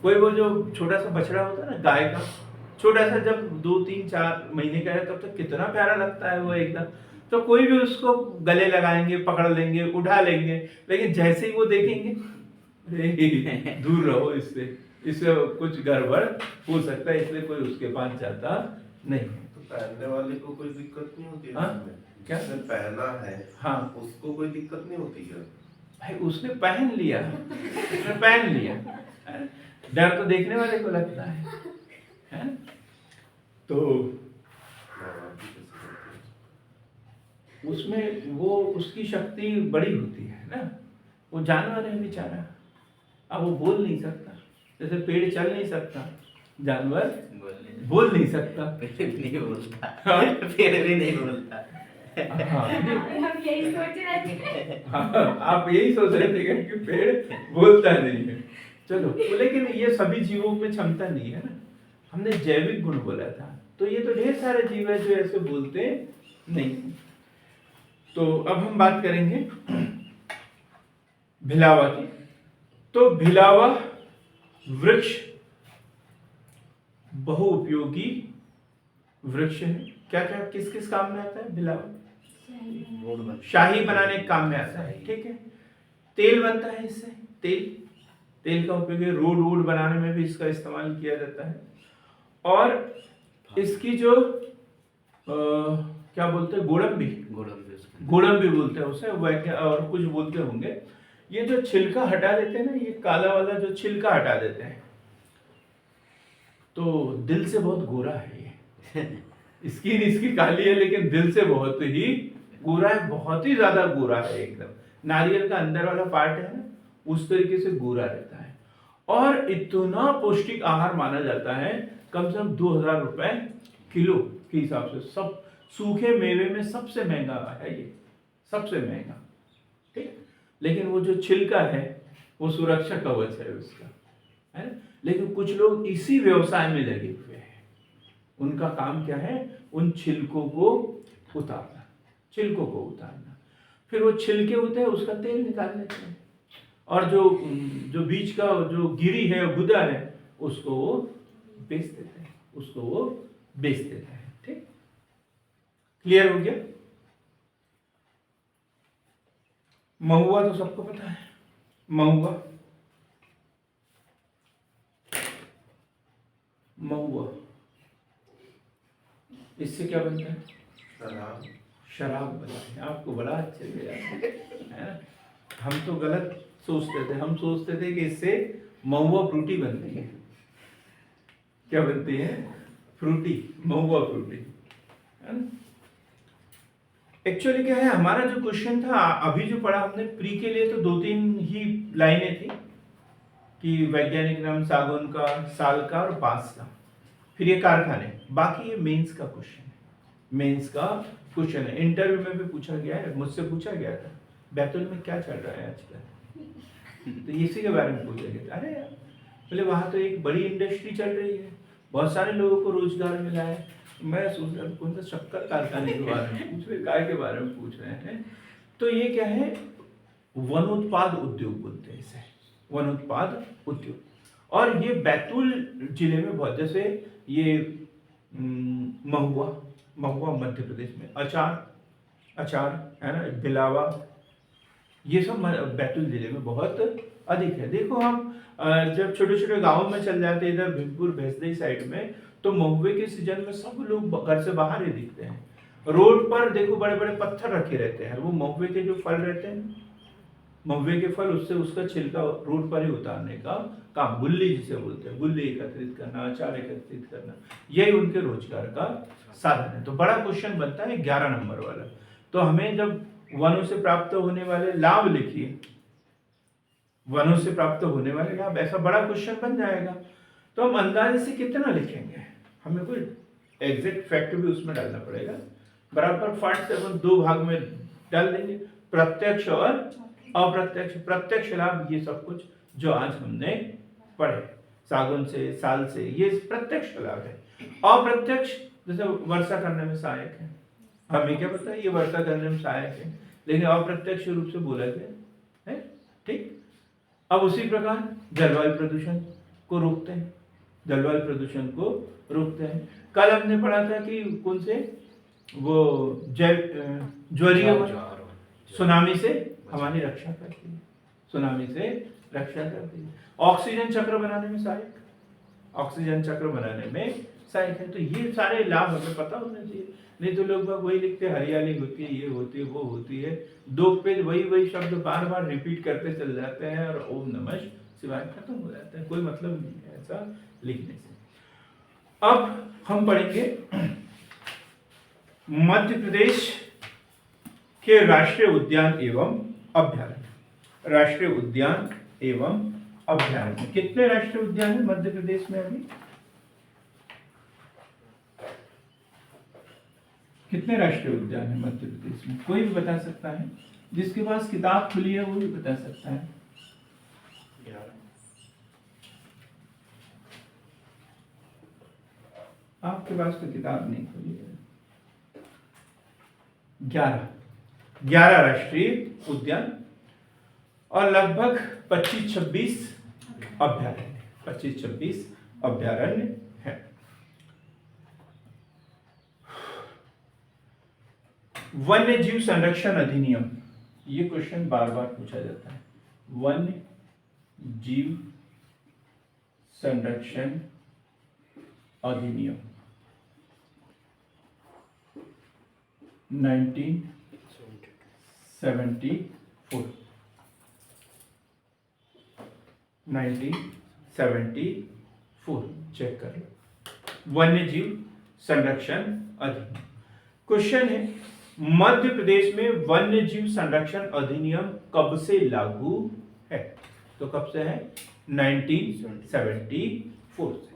कोई वो जो छोटा सा बछड़ा होता है ना गाय का, छोटा सा, जब 2, 3, 4 महीने का है तब तक कितना प्यारा लगता है वो एकदम। तो कोई भी उसको गले लगाएंगे, पकड़ लेंगे, उठा लेंगे, लेकिन जैसे ही वो देखेंगे दूर रहो इससे, इससे कुछ गड़बड़ हो सकता है, इसलिए कोई उसके पास जाता नहीं। तो पहनने वाले को कोई दिक्कत नहीं होती है हाँ? उसमें? क्या? जिसने पहना है, हाँ, उसको कोई दिक्कत नहीं होती है? भाई उसने पहन लिया, उसने पहन लिया, डर तो देखने वाले को लगता है? तो उसमें वो उसकी शक्ति बड़ी होती है ना। वो जानवर है बेचारा, अब वो बोल नहीं सकता। जैसे पेड़ चल नहीं सकता, जानवर बोल नहीं सकता, पेड़ भी नहीं बोलता। हाँ? पेड़ भी नहीं बोलता। हाँ, हम यही सोच रहे थे। हाँ, आप यही सोच रहे थे कि पेड़ बोलता नहीं है। चलो, लेकिन ये सभी जीवों में क्षमता नहीं है ना। हमने जैविक गुण बोला था, तो ये तो ढेर सारे जीव है जो ऐसे बोलते नहीं। तो अब हम बात करेंगे भिलावा की। तो भिलावा वृक्ष बहुउपयोगी वृक्ष है। क्या क्या किस किस काम में आता है भिलावा? शाही बनाने के काम में आता है, ठीक है। तेल बनता है इससे, तेल का उपयोग रोड वोड बनाने में भी इसका इस्तेमाल किया जाता है। और इसकी जो क्या बोलते हैं, गोड़म्बी बोलते हैं उसे, और कुछ बोलते होंगे। ये जो छिलका हटा देते हैं ना, ये काला वाला जो छिलका हटा देते हैं, तो दिल से बहुत गोरा है ये। स्किन इसकी काली है लेकिन दिल से बहुत ही गोरा है, बहुत ही ज्यादा गोरा है एकदम। नारियल का अंदर वाला पार्ट है ना, उस तरीके से गोरा रहता है। और इतना पौष्टिक आहार माना जाता है, कम से कम 2000 रुपए किलो के हिसाब से। सब सूखे मेवे में सबसे महंगा है ये, सबसे महंगा, ठीक। लेकिन वो जो छिलका है वो सुरक्षा कवच है उसका, है ना। लेकिन कुछ लोग इसी व्यवसाय में लगे हुए हैं। उनका काम क्या है? उन छिलकों को उतारना, छिलकों को उतारना। फिर वो छिलके होते हैं, उसका तेल निकाल लेते हैं। और जो जो बीच का जो गिरी है, गुदा है, उसको वो बेच देते हैं, उसको वो बेच देते हैं। ठीक, क्लियर हो गया? महुआ तो सबको पता है, महुआ महुआ इससे क्या बनता है? शराब। शराब बनता है। आपको बड़ा अच्छे से याद है ना? हम तो गलत सोचते थे, हम सोचते थे कि इससे महुआ फ्रूटी बनती है। क्या बनती है? फ्रूटी, महुआ फ्रूटी, है ना? एक्चुअली क्या है, हमारा जो क्वेश्चन था अभी जो पढ़ा हमने प्री के लिए, तो 2-3 ही लाइनें थी कि वैज्ञानिक नाम सागौन का, साल का और बांस का, फिर ये कारखाने, बाकी ये मेंस का क्वेश्चन है। मेंस का क्वेश्चन है, इंटरव्यू में भी पूछा गया है, मुझसे पूछा गया था बैतूल में क्या चल रहा है आजकल, तो इसी के बारे में पूछा गया था। अरे यार, बोले वहाँ तो एक बड़ी इंडस्ट्री चल रही है, बहुत सारे लोगों को रोजगार मिला है। मैं सोच रहा कौन सा शक्कर कारखाने के बारे में पूछ रहे, काय के बारे में पूछ रहे हैं। तो ये क्या है, वनोत्पाद उद्योग बोलते हैं इसे, वनोत्पाद उद्योग। और ये बैतूल जिले में बहुत, जैसे ये महुआ, महुआ मध्य प्रदेश में, अचार है ना, बिलावा, ये सब बैतूल जिले में बहुत अधिक है। देखो हम जब छोटे छोटे गांवों में चल जाते हैं, इधर भीमपुर भैंसदेई साइड में, तो महुए के सीजन में सब लोग घर से बाहर ही दिखते हैं। रोड पर देखो बड़े बड़े पत्थर रखे रहते हैं, वो महुए के जो फल रहते हैं, महुए के फल, उससे उसका छिलका रोड पर ही उतारने का काम, गुल्ली जिसे बोलते हैं, गुल्ली एकत्रित करना, अचार एकत्रित करना, यही उनके रोजगार का साधन है। तो बड़ा क्वेश्चन बनता है 11 नंबर वाला। तो हमें जब वनों से प्राप्त होने वाले लाभ लिखिए, वनों से प्राप्त होने वाले लाभ, ऐसा बड़ा क्वेश्चन बन जाएगा। तो हम अंदाजे से कितना लिखेंगे, हमें कोई एग्जैक्ट फैक्ट भी उसमें डालना पड़ेगा। बराबर फट से अपन 2 भाग में डाल देंगे, प्रत्यक्ष और अप्रत्यक्ष। प्रत्यक्ष लाभ ये सब कुछ जो आज हमने पढ़े, सागौन से, साल से, ये प्रत्यक्ष लाभ है। अप्रत्यक्ष जैसे वर्षा करने में सहायक है, हमें क्या पता है ये वर्षा करने में सहायक है, लेकिन अप्रत्यक्ष रूप से बोला गया है। ठीक, अब उसी प्रकार जलवायु प्रदूषण को रोकते हैं, जलवायु प्रदूषण को रोकते हैं। कल हमने पढ़ा था कि कौन से, वो ज्वारीय सुनामी से हमारी रक्षा करती है, सुनामी से रक्षा करती है। ऑक्सीजन चक्र बनाने में सहायक, ऑक्सीजन चक्र बनाने में सहायक है। तो ये सारे लाभ हमें पता होने चाहिए, नहीं तो लोग वही लिखते हैं हरियाली होती है, ये होती है, वो होती है, 2 पेज वही शब्द बार बार रिपीट करते चल जाते हैं और ओम नमः शिवाय खत्म हो जाता है, कोई मतलब नहीं है ऐसा लिखने से। अब हम पढ़ेंगे मध्य प्रदेश के राष्ट्रीय उद्यान एवं अभ्यारण्य। राष्ट्रीय उद्यान एवं अभ्यारण्य, कितने राष्ट्रीय उद्यान है मध्य प्रदेश में अभी? कितने राष्ट्रीय उद्यान है मध्य प्रदेश में? कोई भी बता सकता है, जिसके पास किताब खुली है वो भी बता सकता है। 11। आपके पास तो किताब नहीं खुली है। 11 राष्ट्रीय उद्यान और लगभग 25-26 अभ्यारण्य, 25-26 अभ्यारण्य है। वन्य जीव संरक्षण अधिनियम, ये क्वेश्चन बार बार पूछा जाता है। वन्य जीव संरक्षण अधिनियम 1974 चेक कर लो, वन्य जीव संरक्षण अधिनियम। क्वेश्चन है, मध्य प्रदेश में वन्य जीव संरक्षण अधिनियम कब से लागू है? तो कब से है? 1974 से।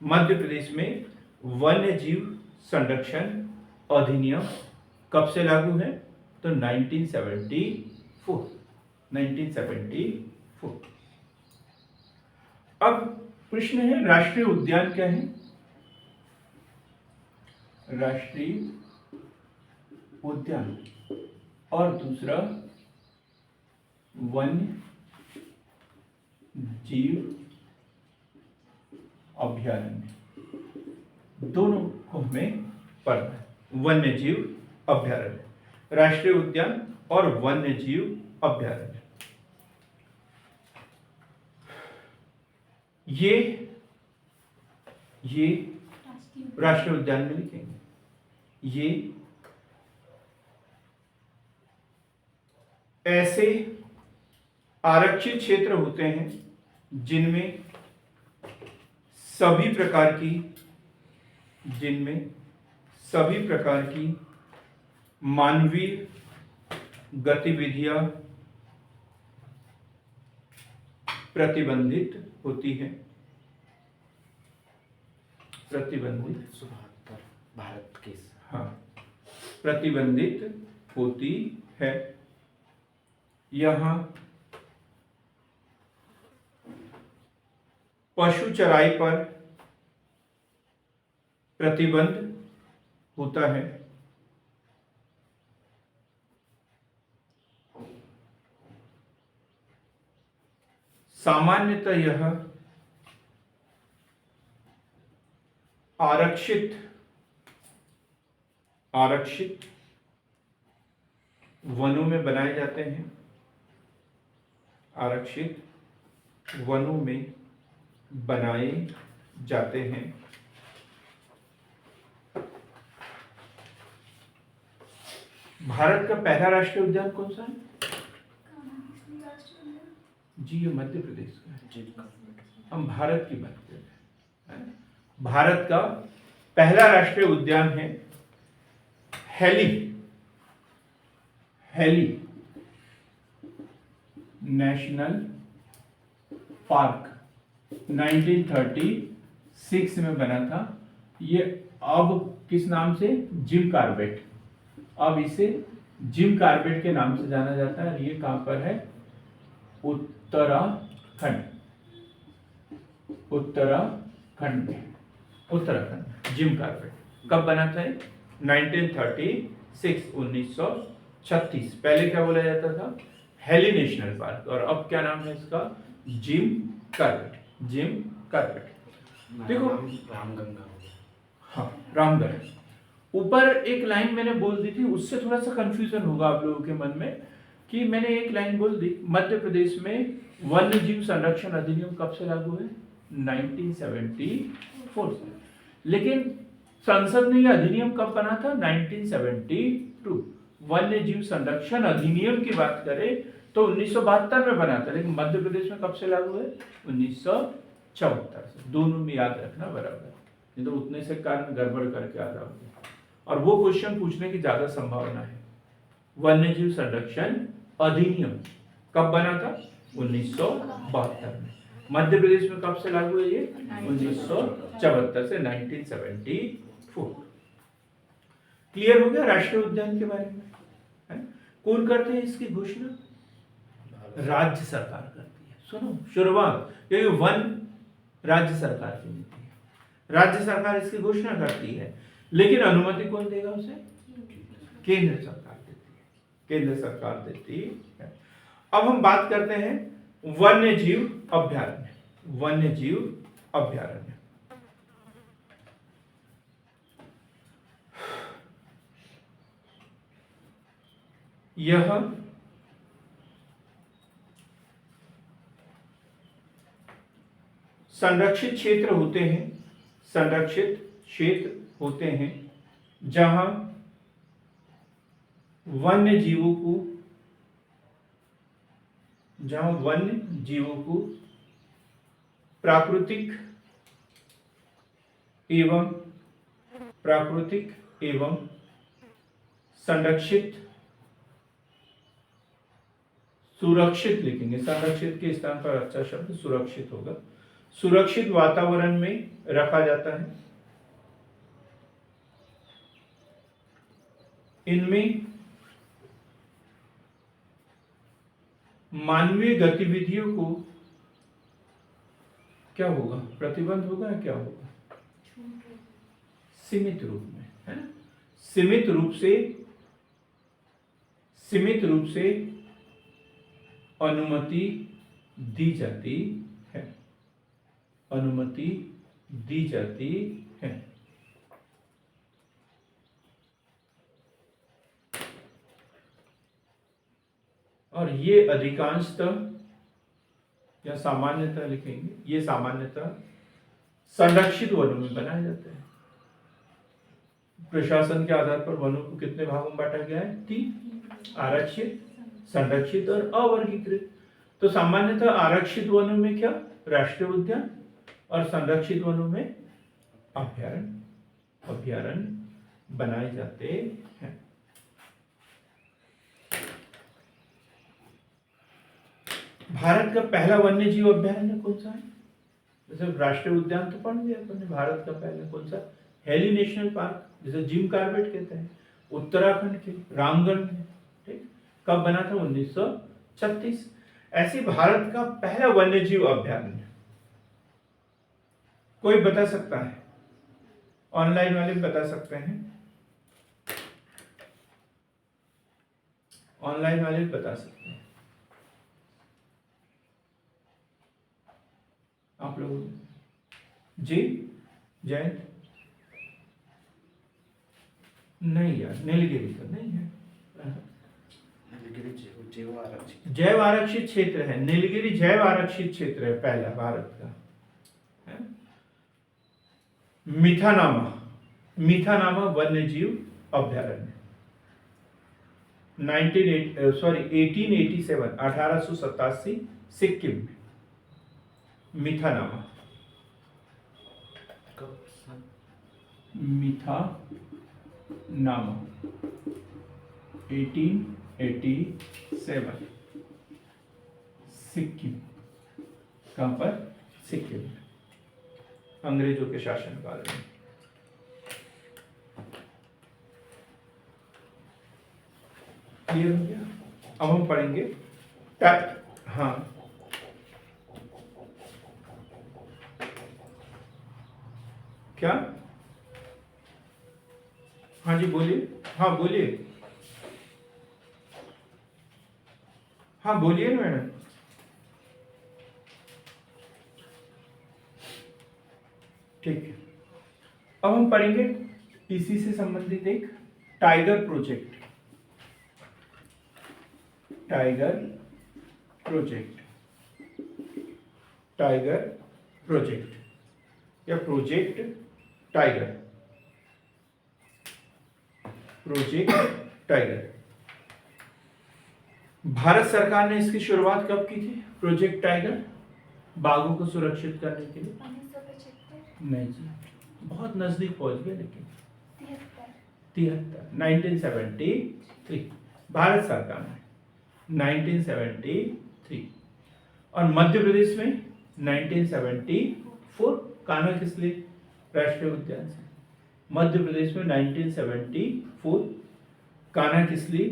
मध्य प्रदेश में वन्य जीव संरक्षण अधिनियम कब से लागू है? तो 1974। अब प्रश्न है, राष्ट्रीय उद्यान क्या है? राष्ट्रीय उद्यान और दूसरा वन्य जीव अभयारण्य, दोनों को हमें पढ़ना है। वन्य जीव अभयारण्य, राष्ट्रीय उद्यान और वन्य जीव अभयारण्य, ये राष्ट्रीय उद्यान में लिखेंगे। ये ऐसे आरक्षित क्षेत्र होते हैं जिनमें सभी प्रकार की मानवीय गतिविधियां प्रतिबंधित होती हैं। प्रतिबंधित, 1972 भारत के हाँ, प्रतिबंधित होती है। यहाँ पशु चराई पर प्रतिबंध होता है। सामान्यतः यह आरक्षित वनों में बनाए जाते हैं। आरक्षित वनों में बनाए जाते हैं। भारत का पहला राष्ट्रीय उद्यान कौन सा है? जी, ये मध्य प्रदेश का है। हम भारत की बात कर रहे हैं। भारत का पहला राष्ट्रीय उद्यान है हेली नेशनल पार्क, 1936 में बना था। ये अब किस नाम से? Jim Corbett. अब इसे जिम कॉर्बेट के नाम से जाना जाता है। ये कहां पर है? उत्तराखंड में, जिम कॉर्बेट। कब बना था? 1936। पहले क्या बोला जाता था? Heli national park. और अब क्या नाम है इसका? Jim Corbett. देखो, रामगंगा हो गया। हाँ, रामगढ़। ऊपर एक लाइन मैंने बोल दी थी, उससे थोड़ा सा कंफ्यूजन होगा आप लोगों के मन में कि मैंने एक लाइन बोल दी, मध्य प्रदेश में वन्य जीव संरक्षण अधिनियम कब से लागू है? 1974 से। लेकिन संसद ने यह अधिनियम कब बना था? 1972। वन्य जीव संरक्षण अधिनियम की बात करें तो 1972 में बना था, लेकिन मध्य प्रदेश में कब से लागू है? 1974 से। दोनों में याद रखना बराबर, नहीं तो उतने से कारण गड़बड़ करके आ जाओगे। और वो क्वेश्चन पूछने की ज्यादा संभावना है। वन्य जीव संरक्षण अधिनियम कब बना था? 1972 में। मध्य प्रदेश में कब से लागू है ये? 1974 से 1974। क्लियर हो गया राष्ट्रीय उद्यान के बारे में? है? कौन करते हैं इसकी घोषणा? राज्य सरकार करती है। सुनो, शुरुआत, क्योंकि वन राज्य सरकार की नीति है। राज्य सरकार इसकी घोषणा करती है, लेकिन अनुमति कौन देगा उसे? केंद्र सरकार देती है। अब हम बात करते हैं वन्य जीव अभयारण्य। यह संरक्षित क्षेत्र होते हैं जहां वन्य जीवों को प्राकृतिक एवं सुरक्षित लिखेंगे। संरक्षित के स्थान पर अच्छा शब्द सुरक्षित होगा। सुरक्षित वातावरण में रखा जाता है। इनमें मानवीय गतिविधियों को क्या होगा? प्रतिबंध होगा या क्या होगा? सीमित रूप में, है ना? सीमित रूप से अनुमति दी जाती अनुमति दी जाती है। और ये अधिकांशतः या सामान्यतः लिखेंगे, ये सामान्यतः संरक्षित वनों में बनाए जाते हैं। प्रशासन के आधार पर वनों को कितने भागों में बांटा गया है? 3, आरक्षित, संरक्षित और अवर्गीकृत। तो सामान्यतः आरक्षित वनों में क्या? राष्ट्रीय उद्यान, और संरक्षित वनों में अभयारण्य बनाए जाते हैं। भारत का पहला वन्य जीव अभयारण्य कौन सा है? जैसे राष्ट्रीय उद्यान तो पढ़ लिया अपने, भारत का पहला कौन सा? हेली नेशनल पार्क, जिसे जिम कॉर्बेट कहते हैं, उत्तराखंड के रामगढ़ में। ठीक, कब बना था? 1936। ऐसे भारत का पहला वन्य जीव अभयारण्य कोई बता सकता है? ऑनलाइन वाले बता सकते हैं, ऑनलाइन वाले बता सकते हैं। आप लोग जी जयंत? नहीं यार, नीलगिरी तो नहीं है। जैव आरक्षित क्षेत्र है नीलगिरी, जैव आरक्षित क्षेत्र है पहला भारत का। मिथानामा वन्य जीव अभयारण्य 1887 सिक्किम में। मिथानामा 1887 सिक्किम। कहां पर? सिक्किम में, अंग्रेजों के शासनकाल में। क्लियर हो गया? अब हम पढ़ेंगे हाँ, क्या? हाँ जी बोलिए। हाँ बोलिए, हाँ बोलिए ना मैडम। ठीक है, अब हम पढ़ेंगे इसी से संबंधित एक tiger project. Tiger project, tiger project या project tiger, project tiger. Bharat सरकार ने इसकी शुरुआत कब की थी? प्रोजेक्ट टाइगर, बाघों को सुरक्षित करने के लिए। 1975। नहीं जी, बहुत नजदीक पहुंच गए, लेकिन 73। 1973 भारत सरकार ने 1973, और मध्य प्रदेश में 1974। कान्हा किसली राष्ट्रीय उद्यान से। मध्य प्रदेश में 1974 कान्हा किसली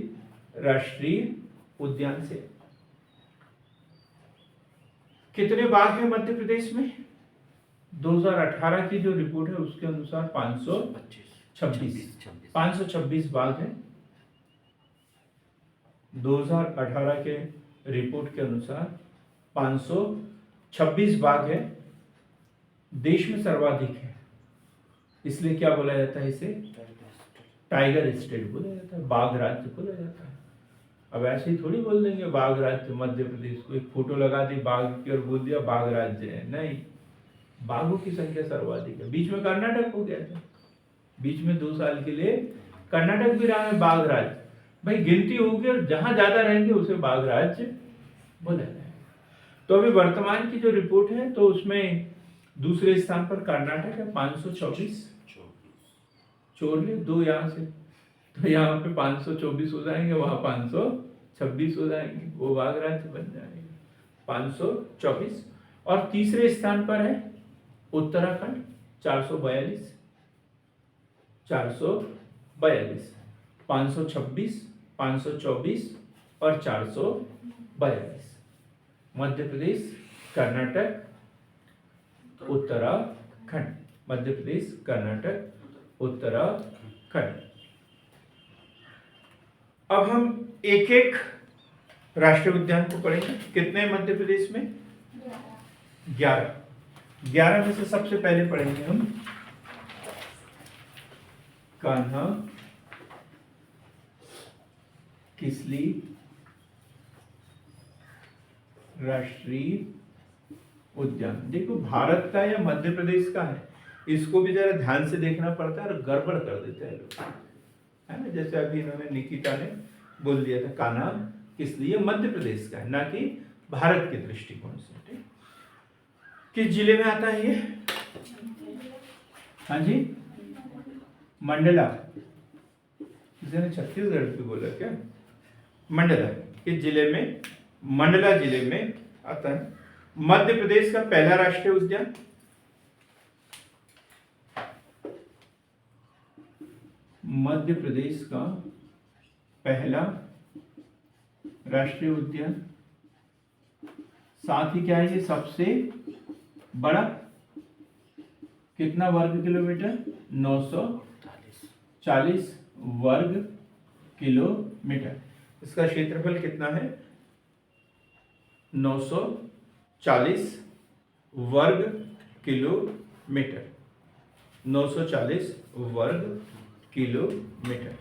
राष्ट्रीय उद्यान से। कितने बाघ हैं मध्य प्रदेश में? 2018 की जो रिपोर्ट है उसके अनुसार 526 बाघ हैं। 2018 के रिपोर्ट के अनुसार 526 बाघ है। देश में सर्वाधिक है, इसलिए क्या बोला जाता है इसे? टाइगर स्टेट बोला जाता है, बाघ राज्य बोला जाता है। अब ऐसे ही थोड़ी बोल देंगे बाघ राज्य मध्य प्रदेश को, एक फोटो लगा दी बाघ की और बोल दिया बाघ राज्य है। नहीं, बाघों की संख्या सर्वाधिक है। बीच में कर्नाटक हो गया था, बीच में 2 साल के लिए कर्नाटक भी रहा है बाघ राज्य। भाई गिनती होगी और जहां ज्यादा रहेंगे उसे बाघ राज्य बोला जाएगा। तो अभी वर्तमान की जो रिपोर्ट है तो उसमें दूसरे स्थान पर कर्नाटक है 524। छोड़ ले 2 यहाँ से, तो यहाँ पे 524 हो जाएंगे, वहां 526 हो जाएंगे, वो बाघ राज्य बन जाएगा 524। और तीसरे स्थान पर है उत्तराखंड 442, 526, 524 और 442। मध्य प्रदेश, कर्नाटक, उत्तराखंड, मध्य प्रदेश, कर्नाटक, उत्तराखंड। अब हम एक एक राष्ट्रीय उद्यान को पढ़ेंगे। कितने मध्य प्रदेश में? 11। 11 में से सबसे पहले पढ़ेंगे हम कान्हा किसली राष्ट्रीय उद्यान। देखो भारत का या मध्य प्रदेश का है, इसको भी जरा ध्यान से देखना पड़ता है और गड़बड़ कर देते हैं लोग, है ना। जैसे अभी इन्होंने निकिता ने बोल दिया था कान्हा किस लिए मध्य प्रदेश का है, ना कि भारत के दृष्टिकोण से। ठीक, किस जिले में आता है ये? हाँ जी, मंडला। किसी ने छत्तीसगढ़ पे बोला क्या? मंडला। किस जिले में? मंडला जिले में आता है। मध्य प्रदेश का पहला राष्ट्रीय उद्यान, मध्य प्रदेश का पहला राष्ट्रीय उद्यान, साथ ही क्या है ये सबसे बड़ा, कितना वर्ग किलोमीटर? 940 वर्ग किलोमीटर। इसका क्षेत्रफल कितना है? 940 वर्ग किलोमीटर, 940 वर्ग किलोमीटर।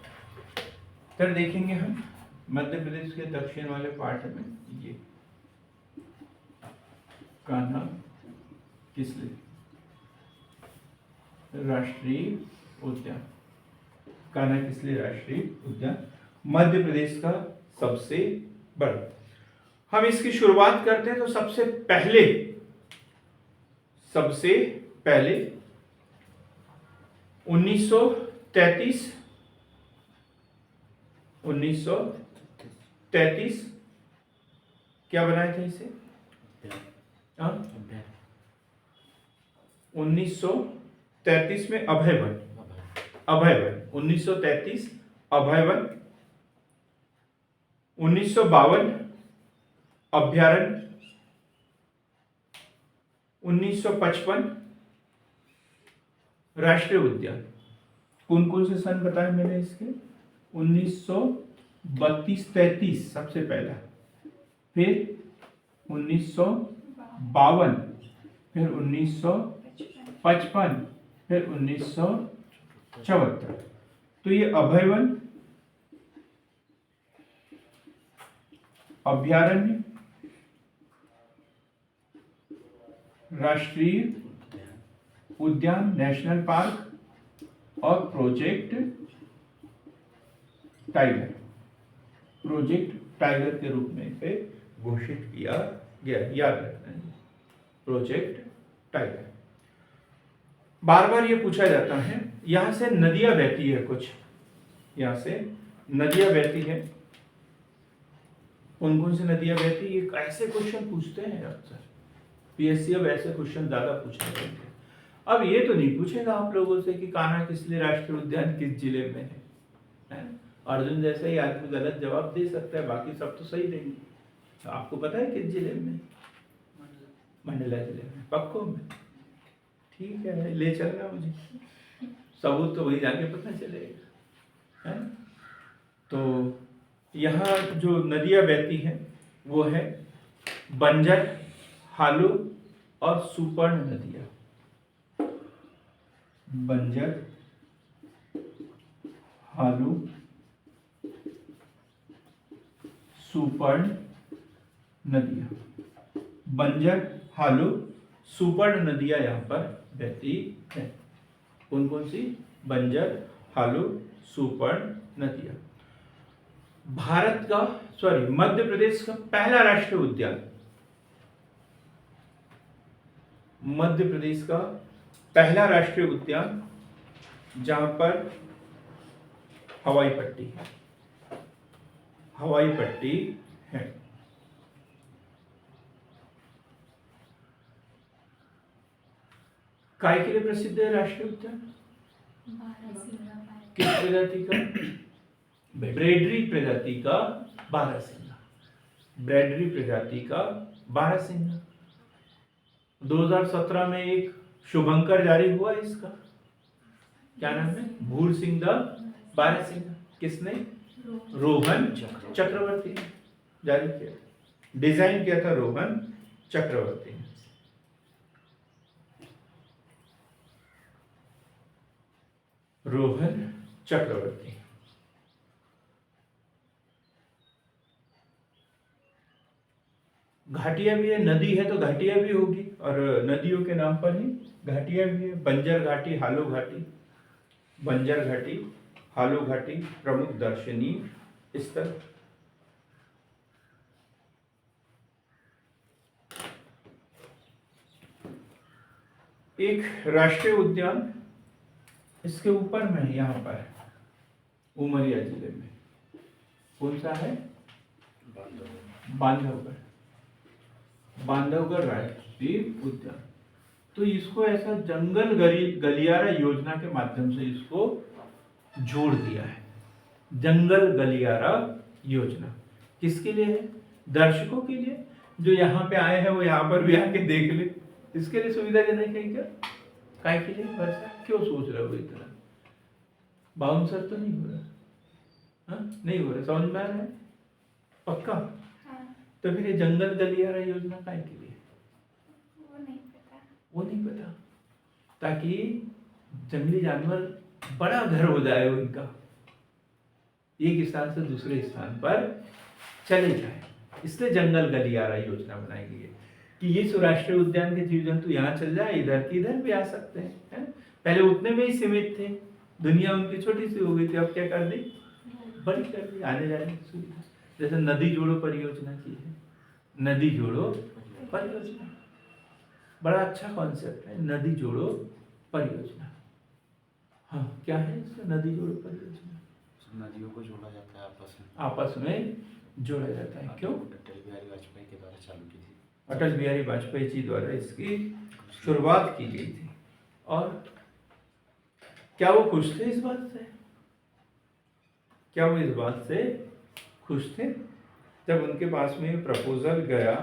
फिर देखेंगे हम मध्य प्रदेश के दक्षिण वाले पार्ट में ये कान्हा किसली राष्ट्रीय उद्यान, कान्हा किसली राष्ट्रीय उद्यान मध्य प्रदेश का सबसे बड़ा। हम इसकी शुरुआत करते हैं तो सबसे पहले 1933 क्या बनाया था इसे? 1933 में अभय वन, 1933 अभय वन, 1952 अभ्यारण्य, 1955 राष्ट्रीय उद्यान। कौन कौन से सन बताए मैंने इसके? 1932-33 सबसे पहला, फिर 1952, फिर 1955, फिर 1974। तो ये अभय वन, अभ्यारण्य, राष्ट्रीय उद्यान नेशनल पार्क और प्रोजेक्ट टाइगर के रूप में इसे घोषित किया गया। याद रखना है, प्रोजेक्ट टाइगर। बार बार ये पूछा जाता है, यहां से नदियां बहती है कुछ, यहां से नदियां बहती है, कौन कौन सी नदियां बहती है? ये ऐसे क्वेश्चन पूछते हैं अक्सर पीएससी, अब ऐसे क्वेश्चन ज्यादा पूछने लगते हैं। अब ये तो नहीं पूछेगा आप लोगों से कि कान्हा किसली राष्ट्रीय उद्यान किस जिले में है? अर्जुन जैसा ही आदमी गलत जवाब दे सकता है, बाकी सब तो सही देंगे। तो आपको पता है किस जिले में? मंडला जिले में, पक्को में? ठीक है, ले चलना मुझे, सबूत तो वही जाके पता चलेगा, है? तो यहाँ जो नदियाँ बहती हैं वो है बंजर, हालू और सुपर्ण नदियाँ। बंजर, हालू, सुपर्ण नदियाँ। बंजर, हालू, सुपर्ण नदियाँ यहाँ पर बहती हैं। कौन कौन सी? बंजर, हालू, सुपर्ण नदियाँ। मध्य प्रदेश का पहला राष्ट्रीय उद्यान, मध्य प्रदेश का पहला राष्ट्रीय उद्यान जहां पर हवाई पट्टी है। काय के लिए प्रसिद्ध है राष्ट्रीय उद्यान? किस प्रजाति का? ब्रैडरी प्रजाति का बारहसिंगा, ब्रैडरी प्रजाति का बारहसिंगा। 2017 में एक शुभंकर जारी हुआ इसका, क्या नाम है? भूरसिंगा बारहसिंगा। किसने? रोहन चक्रवर्ती ने जारी किया, डिजाइन किया था रोहन चक्रवर्ती ने। रोहन चक्रवर्ती। घाटियां भी है, नदी है तो घाटियां भी होगी, और नदियों के नाम पर ही घाटियां भी है। बंजर घाटी, हालो घाटी, बंजर घाटी, हालो घाटी प्रमुख दर्शनीय स्थल। एक राष्ट्रीय उद्यान इसके ऊपर में है, यहाँ पर उमरिया जिले में। कौन सा है? बांधवगढ़, बांधवगढ़ राष्ट्रीय उद्यान। तो इसको ऐसा जंगल गलियारा योजना के माध्यम से इसको जोड़ दिया है। जंगल गलियारा योजना किसके लिए है? दर्शकों के लिए, जो यहाँ पे आए हैं वो यहाँ पर भी आके देख ले, इसके लिए सुविधाजनक है क्या? काय के लिए? वर्षा क्यों सोच रहे हो इतना? बाउंसर तो नहीं हो रहा? हाँ, नहीं हो रहा, समझ में आ रहा है? पक्का? हाँ, तो फिर ये जंगल गलियारा योजना काय के लिए? वो नहीं पता। वो नहीं पता, ताकि जंगली जानवर बड़ा घर हो जाए उनका, एक स्थान से दूसरे स्थान पर चले जाए, इसलिए जंगल गलियारा योजना बनाई गई है कि ये राष्ट्रीय उद्यान के जीव जंतु यहाँ चल जाए, इधर की इधर भी आ सकते हैं। पहले उतने में ही सीमित थे, दुनिया उनकी छोटी सी हो गई थी, अब क्या कर दी? बड़ी कर दी, आने जाने की सुविधा। जैसे नदी जोड़ो परियोजना की है, नदी जोड़ो परियोजना, बड़ा अच्छा कॉन्सेप्ट है, नदी जोड़ो परियोजना। हाँ, क्या है इसका? नदी जोड़ो परियोजना, नदियों को जोड़ा जाता है आपस में, आपस में जोड़ा जाता है। क्यों? अटल बिहारी वाजपेयी के द्वारा चालू की थी। अटल बिहारी वाजपेयी जी द्वारा इसकी शुरुआत की गई थी। और क्या वो खुश थे इस बात से? क्या वो इस बात से खुश थे? जब उनके पास में प्रपोजल गया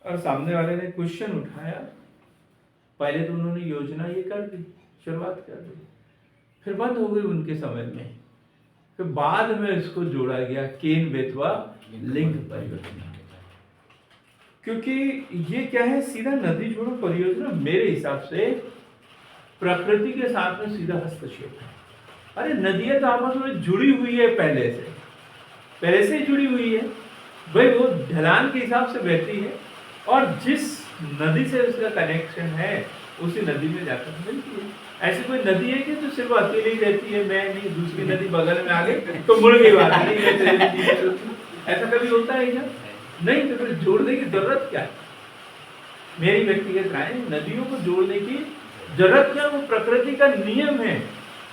और सामने वाले ने क्वेश्चन उठाया, पहले तो उन्होंने योजना ये कर दी, शुरुआत कर दी, फिर बंद हो गई उनके समय में, फिर बाद में इसको जोड़ा गया केन बेतवा लिंक परियोजना। क्योंकि ये क्या है? सीधा नदी जोड़ो परियोजना मेरे हिसाब से प्रकृति के साथ में सीधा हस्तक्षेप है। अरे नदियां तो आपस में जुड़ी हुई है, पहले से जुड़ी हुई है भाई, वो ढलान के हिसाब से बहती है, और जिस नदी से उसका कनेक्शन है उसी नदी में जाकर मिलती है। ऐसी कोई नदी है कि जो सिर्फ अकेली ही रहती है, मैं नहीं, दूसरी नदी बगल में आ गई तो मुड़ गई बात, नहीं, ऐसा कभी होता है क्या? नहीं, तो फिर जोड़ने की जरूरत क्या है? मेरी व्यक्तिगत राय, नदियों को जोड़ने की जरूरत क्या? वो प्रकृति का नियम है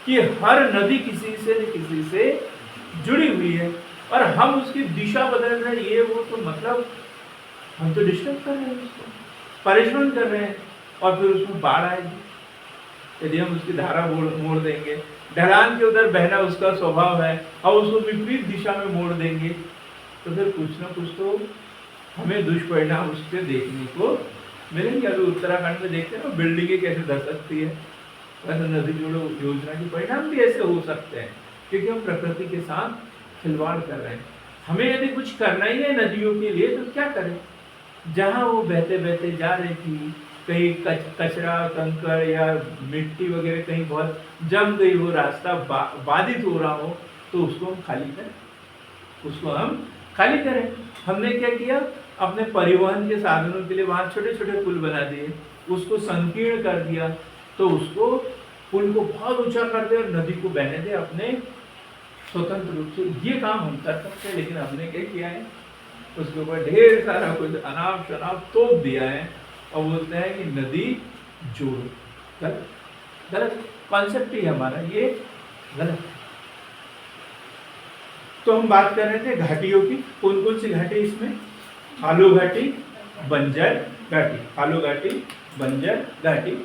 कि हर नदी किसी से न किसी से जुड़ी हुई है, और हम उसकी दिशा बदल रहे हैं, ये वो, तो मतलब हम तो डिस्टर्ब कर रहे हैं उसको, परेशान कर रहे हैं, और फिर उसमें बाढ़ आएगी यदि हम उसकी धारा मोड़ देंगे। ढलान के उधर बहना उसका स्वभाव है, और उसको विपरीत दिशा में मोड़ देंगे, तो फिर कुछ ना कुछ तो हमें दुष्परिणाम उससे देखने को मिलेंगे। अभी उत्तराखंड में देखते हैं ना, बिल्डिंगें कैसे धसकती है, वैसे नदी जोड़ो योजना के परिणाम भी ऐसे हो सकते हैं, क्योंकि हम प्रकृति के साथ खिलवाड़ कर रहे हैं। हमें यदि कुछ करना ही है नदियों के लिए, तो क्या करें? जहाँ वो बहते बहते जा रही थी, कहीं कचरा कंकड़ या मिट्टी वगैरह कहीं बहुत जम गई हो, रास्ता बाधित हो रहा हो, तो उसको हम खाली करें, उसको हम खाली करें। हमने क्या किया? अपने परिवहन के साधनों के लिए वहाँ छोटे छोटे पुल बना दिए, उसको संकीर्ण कर दिया, तो उसको पुल को बहुत ऊंचा कर दे और नदी को बहने दे अपने स्वतंत्र रूप से। ये काम हम कर सकते हैं, लेकिन हमने क्या किया है? उसके ऊपर ढेर सारा कुछ अनाप शनाप तोप दिया है, और बोलते हैं कि नदी जोड़ो। गलत, गलत कॉन्सेप्ट ही हमारा ये गलत है। तो हम बात कर रहे थे घाटियों की। कौन कौन सी घाटी इसमें? हालो घाटी, बंजर घाटी, हालो घाटी, बंजर घाटी,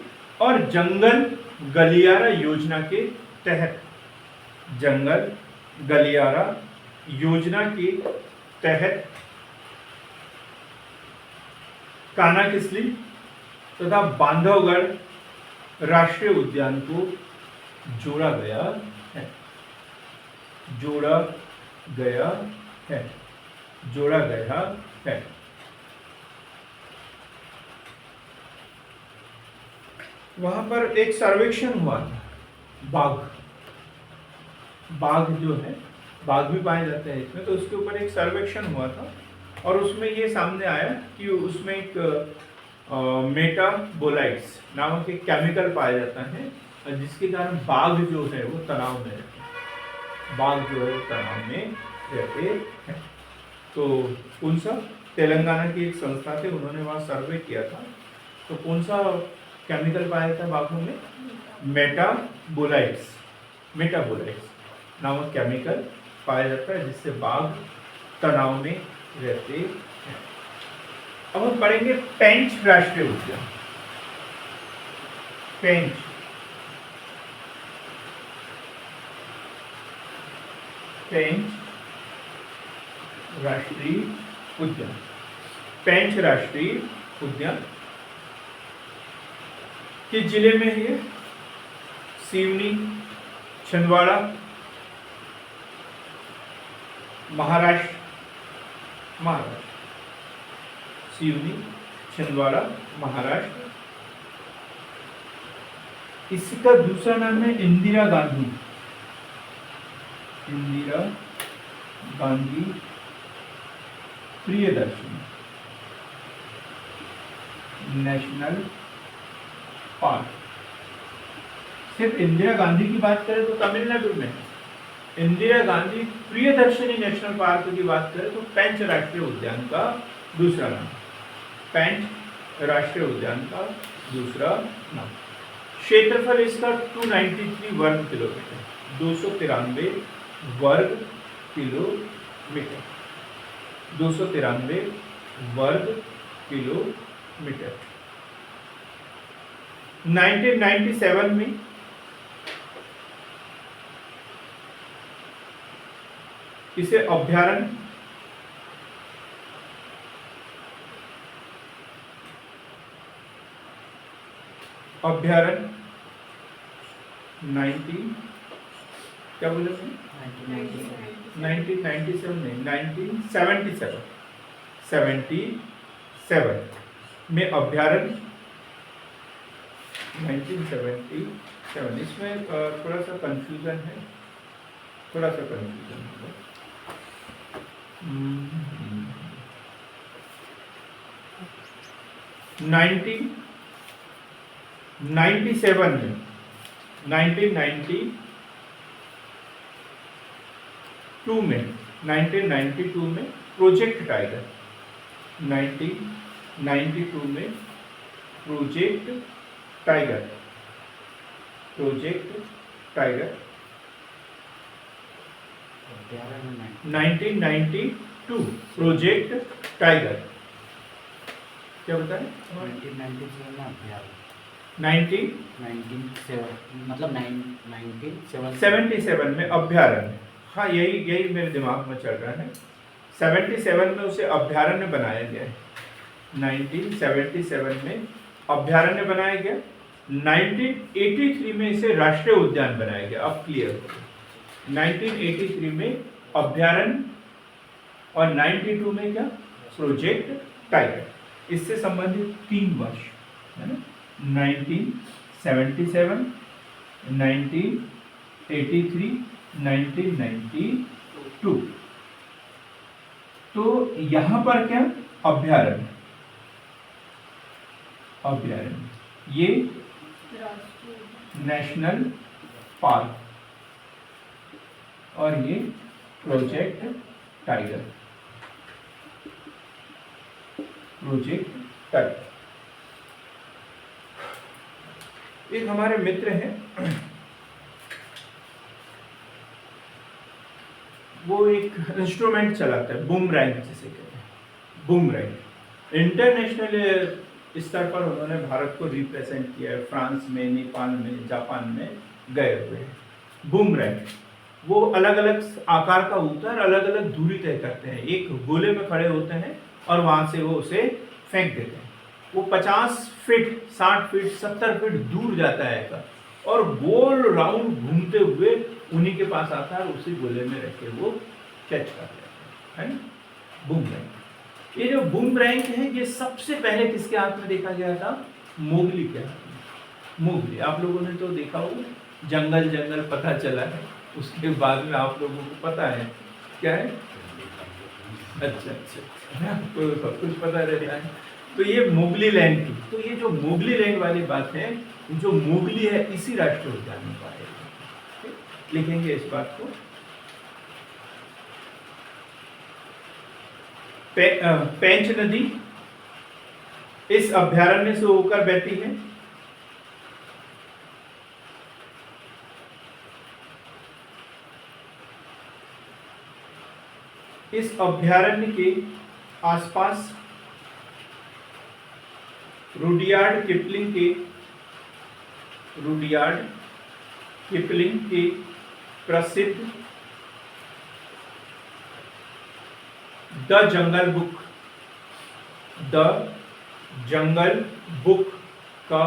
और जंगल गलियारा योजना के तहत, जंगल गलियारा योजना के तहत कानाकिसली तथा बांधवगढ़ राष्ट्रीय उद्यान को जोड़ा गया है, जोड़ा गया है, जोड़ा गया है। वहां पर एक सर्वेक्षण हुआ था, बाघ, बाघ जो है, बाघ भी पाए जाते हैं इसमें। तो उसके ऊपर एक सर्वेक्षण हुआ था और उसमें ये सामने आया कि उसमें एक मेटाबोलाइट्स नामक एक केमिकल पाया जाता है जिसके कारण बाघ जो है वो तनाव में रहते हैं, बाघ जो है वो तनाव में रहते हैं। तो कौन सा, तेलंगाना की एक संस्था थी, उन्होंने वहाँ सर्वे किया था। तो कौन सा केमिकल पाया था बाघों में? मेटाबोलाइट्स, मेटाबोलाइट्स नामक केमिकल पाया जाता है जिससे बाघ तनाव में रहते हैं। अब हम पढ़ेंगे पेंच राष्ट्रीय उद्यान। पेंच, पेंच राष्ट्रीय उद्यान, पेंच राष्ट्रीय उद्यान किस जिले में है ये? सिवनी, छिंदवाड़ा, महाराष्ट्र, महाराष्ट्र, सिवनी, छिंदवाड़ा, महाराष्ट्र। इसका दूसरा नाम है इंदिरा गांधी, इंदिरा गांधी प्रियदर्शनी नेशनल पार्क। सिर्फ इंदिरा गांधी की बात करें तो तमिलनाडु में है। इंदिरा गांधी प्रियदर्शनी नेशनल पार्क की बात करें तो पेंच राष्ट्रीय उद्यान का दूसरा नाम, पेंच राष्ट्रीय उद्यान का दूसरा नाम। क्षेत्रफल इसका 293 वर्ग किलोमीटर, 293 वर्ग किलोमीटर, 293 वर्ग किलोमीटर। 1997 में इसे अभ्यारण्य अभ्यारण्य 90 क्या बोले 1997 नहीं 1977 में अभ्यारण्य 1977। इसमें थोड़ा सा कंफ्यूजन है, थोड़ा सा कंफ्यूजन है। 1997 में 1992 में प्रोजेक्ट टाइगर, 1992 में project tiger, project tiger 1992 project tiger क्या बताएं? 1977 में अभ्यारण्य, हाँ यही मेरे दिमाग में चल रहा है। 77 में उसे अभ्यारण्य बनाया गया है, 1977 में अभ्यारण्य बनाया गया। 1983 में इसे राष्ट्रीय उद्यान बनाया गया। अब क्लियर हो गया, 1983 में अभ्यारण्य और 92 में क्या? Project tiger. इससे संबंधित 3 वर्ष है ना, 1977, 1983, 1992। तो यहां पर क्या? अभ्यारण्य, अभ्यारण्य ये नेशनल पार्क और ये प्रोजेक्ट टाइगर, प्रोजेक्ट टाइगर। एक हमारे मित्र हैं, वो एक इंस्ट्रूमेंट चलाता है, बूमरैंग जिसे कहते हैं, बूमरैंग। इंटरनेशनल स्तर पर उन्होंने भारत को रिप्रेजेंट किया है, फ्रांस में, नेपाल में, जापान में गए हुए हैं। बूमरैंग वो अलग अलग आकार का होता है और अलग अलग दूरी तय करते हैं। एक गोले में खड़े होते हैं और वहां से वो उसे फेंक देते हैं। वो 50 फीट, 60 फीट, 70 फीट दूर जाता है और गोल राउंड घूमते हुए उन्हीं के पास आता है और उसी गोले में रख के वो कैच कर लेता है ना, बूमरैंग। ये जो बूमरैंग है ये सबसे पहले किसके हाथ में देखा गया था? मोगली के हाथ में। मोगली, आप लोगों ने तो देखा होगा जंगल जंगल पता चला है, उसके बाद में आप लोगों को पता है क्या है। अच्छा अच्छा, आपको सब कुछ पता रहता है। तो ये मोगली लैंड थी। तो ये जो मोगली लैंड वाली बात है, जो मोगली है इसी राष्ट्रीय उद्यान में पाएगा। लिखेंगे इस बात को। पेंच नदी इस अभयारण्य से होकर बहती है। इस अभयारण्य के आसपास रुडयार्ड किपलिंग के प्रसिद्ध द जंगल बुक का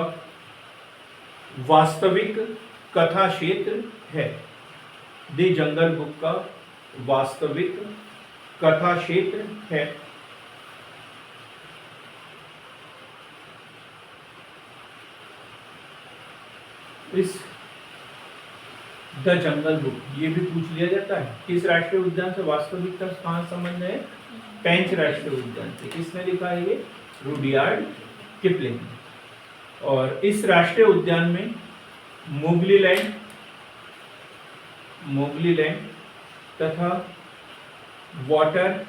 वास्तविक कथा क्षेत्र है। द जंगल बुक का वास्तविक कथा क्षेत्र है। इस द जंगल बुक ये भी पूछ लिया जाता है। किस राष्ट्रीय उद्यान से वास्तविक का कहाँ संबंध है? पेंच राष्ट्रीय उद्यान से। किसने लिखा है ये? Rudyard Kipling. और इस राष्ट्रीय उद्यान में मोगली लैंड तथा वाटर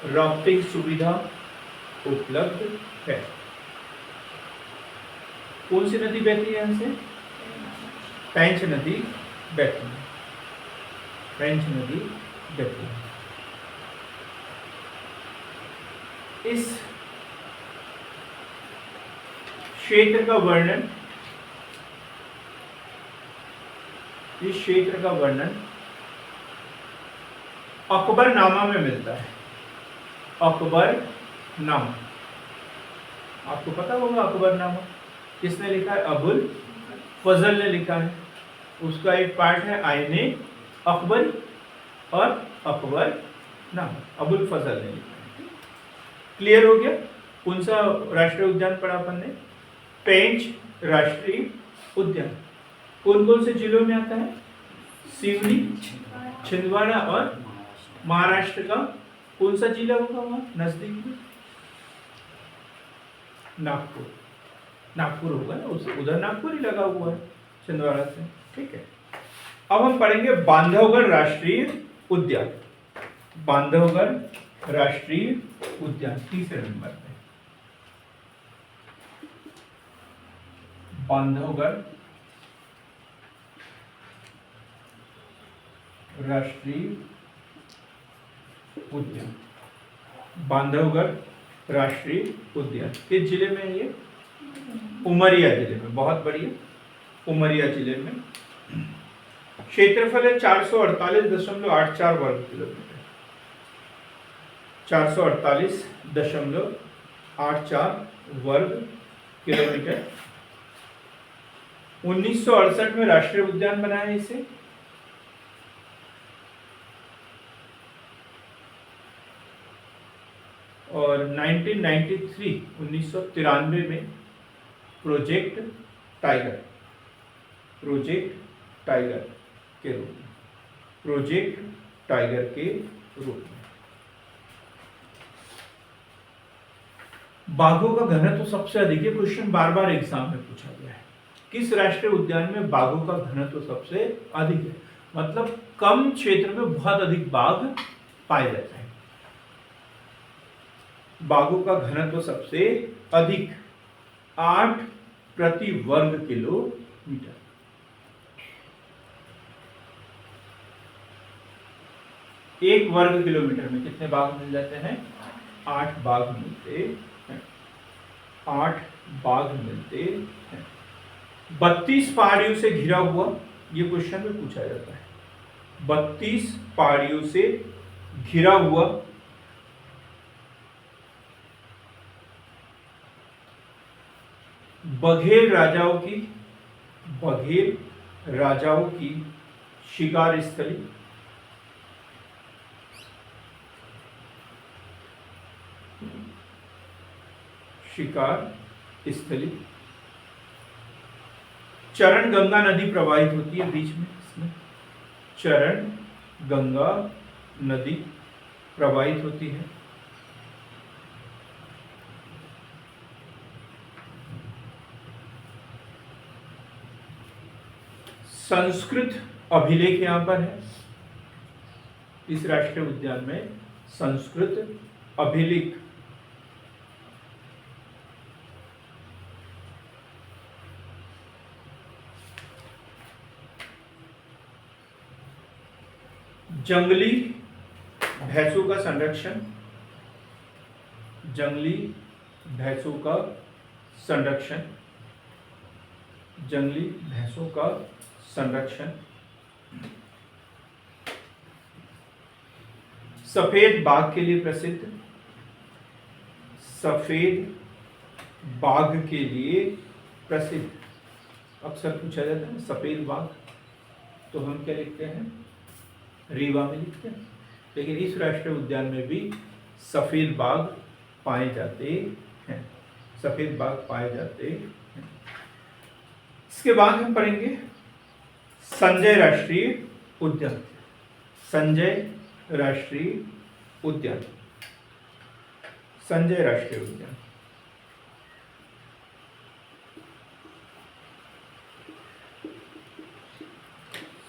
राफ्टिंग सुविधा उपलब्ध है। कौन सी नदी बहती है यहाँ से? पेंच नदी बहती है। पेंच नदी बहती है। इस क्षेत्र का वर्णन अकबरनामा में मिलता है। अकबरनामा, आपको पता होगा अकबरनामा किसने लिखा है? अबुल फजल ने लिखा है। उसका एक पार्ट है आईने अकबरी और अकबरनामा, अबुल फजल ने लिखा है। क्लियर हो गया? कौन सा राष्ट्रीय उद्यान पढ़ा अपन ने? पेंच राष्ट्रीय उद्यान। कौन कौन से जिलों में आता है? सिवनी, छिंदवाड़ा और महाराष्ट्र का कौन सा जिला होगा वहां नजदीक में? नागपुर होगा ना, उधर नागपुर ही लगा हुआ है छिंदवाड़ा से। ठीक है। अब हम पढ़ेंगे बांधवगढ़ राष्ट्रीय उद्यान। बांधवगढ़ राष्ट्रीय उद्यान तीसरे नंबर पे। बांधवगढ़ राष्ट्रीय उद्यान। बांधवगढ़ राष्ट्रीय उद्यान किस जिले में है ये? उमरिया जिले में। बहुत बढ़िया, उमरिया जिले में। क्षेत्रफल है 448.84 वर्ग किलोमीटर। 448.84 वर्ग किलोमीटर। 1968 में राष्ट्रीय उद्यान बनाया इसे। और 1993 में प्रोजेक्ट टाइगर के रूप में, बाघों का घनत्व सबसे अधिक है। क्वेश्चन बार बार एग्जाम में पूछा गया है। किस राष्ट्रीय उद्यान में बाघों का घनत्व सबसे अधिक है? मतलब कम क्षेत्र में बहुत अधिक बाघ पाए जाते हैं। बाघों का घनत्व सबसे अधिक 8 प्रति वर्ग किलोमीटर। एक वर्ग किलोमीटर में कितने बाघ मिल जाते हैं? 8 बाघ मिलते हैं। 8 बाघ मिलते हैं। 32 पहाड़ियों से घिरा हुआ, ये क्वेश्चन में पूछा जाता है। 32 पहाड़ियों से घिरा हुआ बघेल राजाओं की शिकार स्थली। शिकार स्थली। चरण गंगा नदी प्रवाहित होती है बीच में इसमें, चरण गंगा नदी प्रवाहित होती है। संस्कृत अभिलेख यहां पर है इस राष्ट्रीय उद्यान में, संस्कृत अभिलेख। जंगली भैंसों का संरक्षण, जंगली भैंसों का संरक्षण, जंगली भैंसों का संरक्षण। सफेद बाघ के लिए प्रसिद्ध, सफेद बाघ के लिए प्रसिद्ध। अक्सर पूछा जाता है सफेद बाघ, तो हम क्या लिखते हैं, रीवा में लिखते हैं। लेकिन इस राष्ट्रीय उद्यान में भी सफेद बाघ पाए जाते हैं, सफेद बाघ पाए जाते हैं। इसके बाद हम पढ़ेंगे संजय राष्ट्रीय उद्यान, संजय राष्ट्रीय उद्यान, संजय राष्ट्रीय उद्यान।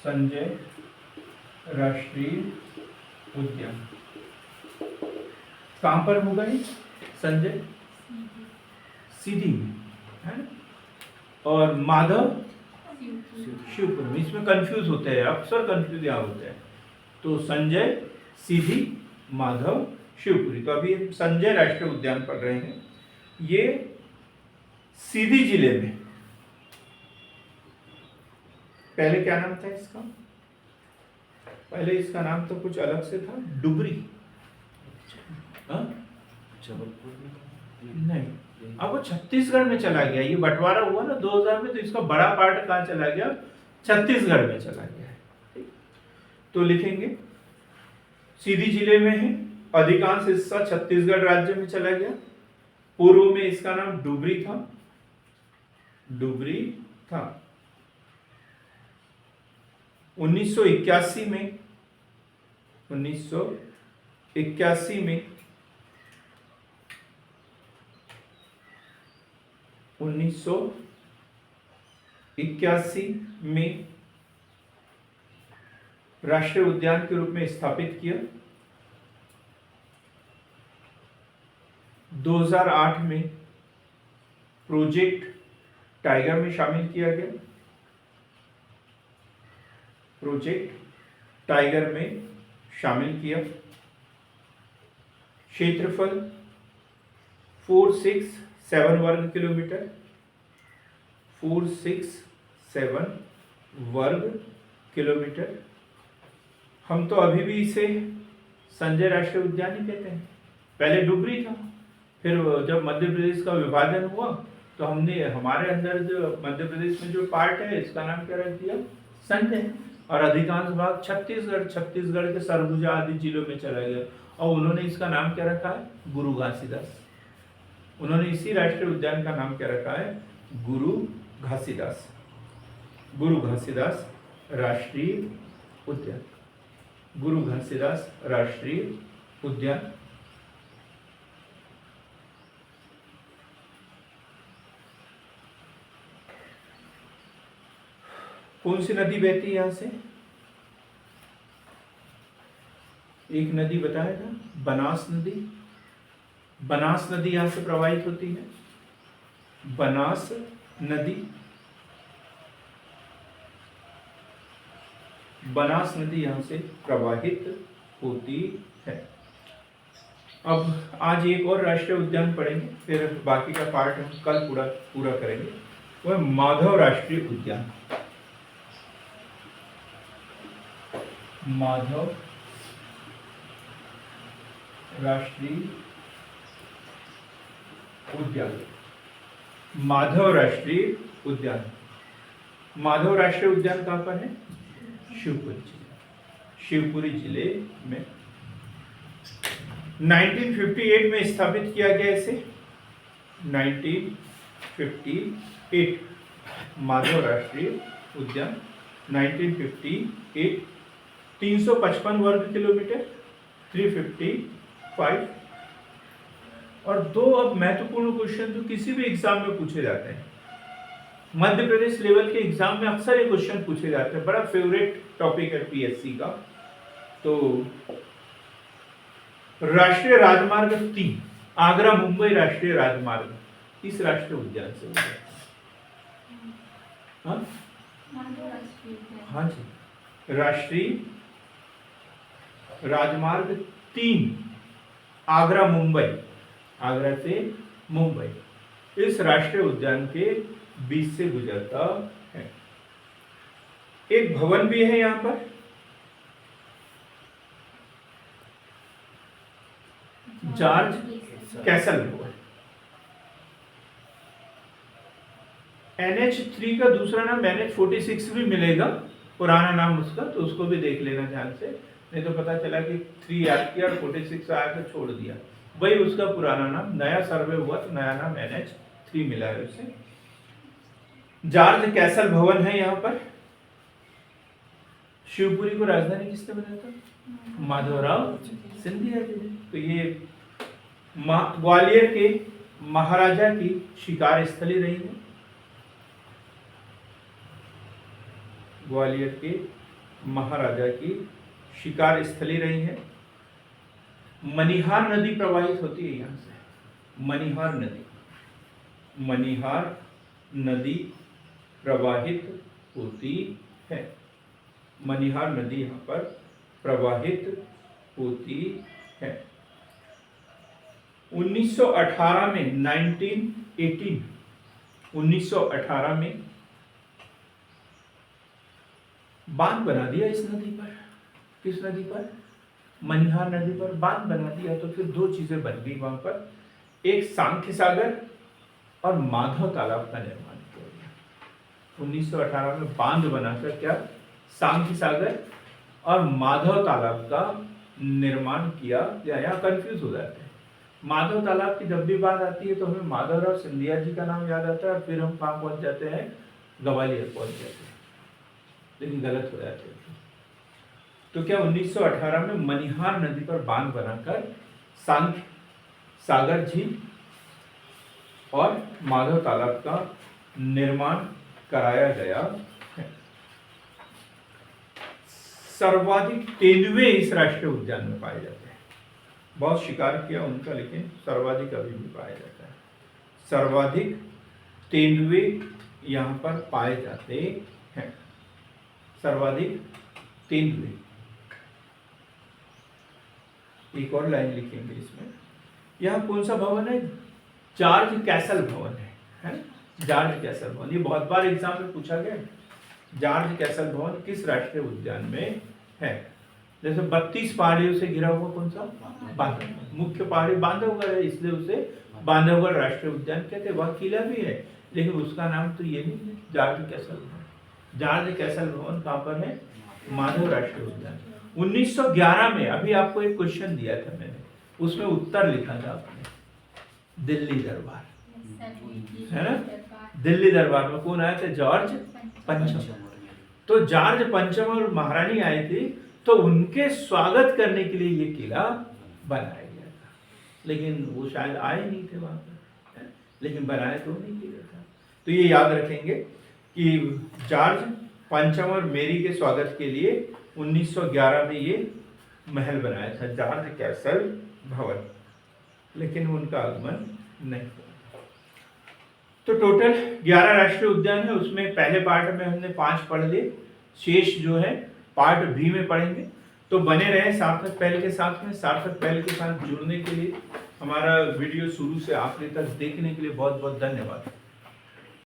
संजय राष्ट्रीय उद्यान कहां पर होगा ये संजय? सीधी में है ना? और माधव शिवपुर में। इसमें कंफ्यूज होते हैं, अक्सर कंफ्यूज यहाँ होते हैं। तो संजय, सीधी, माधव, शिवपुरी। तो अभी संजय राष्ट्रीय उद्यान पढ़ रहे हैं। ये सीधी जिले में, पहले क्या नाम था इसका? पहले इसका नाम तो कुछ अलग से था, डुबरी। जबलपुर में नहीं, अब वो छत्तीसगढ़ में चला गया। ये बंटवारा हुआ ना 2000 में, तो इसका बड़ा पार्ट कहाँ चला गया? छत्तीसगढ़ में चला गया है। तो लिखेंगे सीधी जिले में है, अधिकांश हिस्सा छत्तीसगढ़ राज्य में चला गया। पूर्व में इसका नाम डुबरी था, डुबरी था। 1981 में 1981 में 1981 में राष्ट्रीय उद्यान के रूप में स्थापित किया। 2008 में प्रोजेक्ट टाइगर में शामिल किया गया, प्रोजेक्ट टाइगर में शामिल किया। क्षेत्रफल 467 वर्ग किलोमीटर, 467 वर्ग किलोमीटर। हम तो अभी भी इसे संजय राष्ट्रीय उद्यान ही कहते हैं। पहले डुबरी था, फिर जब मध्य प्रदेश का विभाजन हुआ तो हमने हमारे अंदर जो मध्य प्रदेश में जो पार्ट है इसका नाम क्या रख दिया? संजय। और अधिकांश भाग छत्तीसगढ़ के सरगुजा आदि जिलों में चला गया। और उन्होंने इसका नाम क्या रखा है? गुरु घासीदास। उन्होंने इसी राष्ट्रीय उद्यान का नाम क्या रखा है? गुरु घासीदास, गुरु घासीदास राष्ट्रीय उद्यान, गुरु घासीदास राष्ट्रीय उद्यान। कौन सी नदी बहती है यहां से? एक नदी बताया था, बनास नदी। बनास नदी यहां से प्रवाहित होती है, बनास नदी। बनास नदी यहां से प्रवाहित होती है। अब आज एक और राष्ट्रीय उद्यान पढ़ेंगे, फिर बाकी का पार्ट हम कल पूरा करेंगे। वह माधव राष्ट्रीय उद्यान, माधव राष्ट्रीय उद्यान, माधव राष्ट्रीय उद्यान। माधव राष्ट्रीय उद्यान कहां पर है? शिवपुरी जिले, शिवपुरी जिले में। 1958 में स्थापित किया गया इसे, 1958 1958 माधव राष्ट्रीय उद्यान 1958 355 वर्ग किलोमीटर 355। और दो अब महत्वपूर्ण क्वेश्चन जो किसी भी एग्जाम में पूछे जाते हैं, मध्य प्रदेश लेवल के एग्जाम में अक्सर ये क्वेश्चन पूछे जाते हैं, बड़ा फेवरेट टॉपिक है पीएससी का। तो राष्ट्रीय राजमार्ग 3 आगरा मुंबई राष्ट्रीय राजमार्ग इस राष्ट्रीय उद्यान से होता है। हाँ हाँ जी, राष्ट्रीय राजमार्ग 3 आगरा मुंबई, आगरा से मुंबई इस राष्ट्रीय उद्यान के बीच से गुजरता है। एक भवन भी है यहाँ पर, जॉर्ज कैसल भवन। NH3 का दूसरा नाम NH46 भी मिलेगा, पुराना नाम उसका, तो उसको भी देख लेना ध्यान से, नहीं तो पता चला कि 3 याद किया और 46 आया तो छोड़ दिया। वही उसका पुराना नाम, नया सर्वे हुआ तो नया नाम NH3 मिला है उसे। जॉर्ज कैसल भवन है यहाँ पर। शिवपुरी को राजधानी किसने बनाया था? माधवराव सिंधिया जी ने। तो ये ग्वालियर के महाराजा की शिकार स्थली रही है। ग्वालियर के महाराजा की शिकार स्थली रही है। मनिहार नदी प्रवाहित होती है यहाँ से, मनिहार नदी, मनिहार नदी प्रवाहित होती है। मनिहार नदी यहाँ पर प्रवाहित होती है। 1918 में 1918 में बांध बना दिया इस नदी पर। किस नदी पर? मनिहार नदी पर बांध बना दिया। तो फिर दो चीजें बन गई वहां पर, एक सांख्य सागर और माधव तालाब का निर्माण किया गया। 1918 में बांध बनाकर क्या सांख्य सागर और माधव तालाब का निर्माण किया। यहाँ कंफ्यूज हो जाते हैं, माधव तालाब की जब भी बात आती है तो हमें माधवराव सिंधिया जी का नाम याद आता है और फिर हम कहाँ पहुंच जाते हैं? ग्वालियर पहुंच जाते हैं, लेकिन गलत हो जाते हैं। तो क्या 1918 में मनिहार नदी पर बांध बनाकर सांख्य सागर झील और माधव तालाब का निर्माण कराया गया है। सर्वाधिक तेंदुए इस राष्ट्रीय उद्यान में पाए जाते हैं। बहुत शिकार किया उनका, लेकिन सर्वाधिक अभी भी पाया जाता है। सर्वाधिक तेंदुए यहाँ पर पाए जाते हैं। सर्वाधिक तेंदुए। एक और लाइन लिखेंगे इसमें। यहाँ कौन सा भवन है? जॉर्ज कैसल भवन है जॉर्ज कैसल भवन। ये बहुत बार एग्जाम में पूछा गया। जॉर्ज कैसल भवन किस राष्ट्रीय उद्यान में है? जैसे 32 पहाड़ियों से घिरा हुआ कौन सा? बांधवगढ़। मुख्य पहाड़ी बांधवगढ़ है, इसलिए उसे बांधवगढ़ राष्ट्रीय उद्यान कहते हैं। वह किला भी है, लेकिन उसका नाम तो ये नहीं है, जॉर्ज कैसल भवन। जॉर्ज कैसल भवन कहाँ पर है? माधव राष्ट्रीय उद्यान। 1911 में, अभी आपको एक क्वेश्चन दिया था मैंने, उसमें उत्तर लिखा था आपने, दिल्ली दरबार, है ना? दिल्ली दरबार में कौन आया था? जॉर्ज पंचम। तो जॉर्ज पंचम और महारानी आए थे, तो उनके स्वागत करने के लिए ये किला बनाया गया था। लेकिन वो शायद आए नहीं थे वहां पर, लेकिन बनाया तो नहीं किया था। तो ये याद रखेंगे कि जॉर्ज पंचम और मेरी के स्वागत के लिए 1911 में ये महल बनाया था, जॉर्ज कैसल भवन, लेकिन उनका आगमन नहीं हुआ। तो टोटल 11 राष्ट्रीय उद्यान है। उसमें पहले पार्ट में हमने 5 पढ़ लिए, शेष जो है पार्ट बी में पढ़ेंगे। तो बने रहे सार्थक पहल के साथ में। सार्थक पहल के साथ जुड़ने के लिए, हमारा वीडियो शुरू से आखिरी तक देखने के लिए बहुत बहुत धन्यवाद।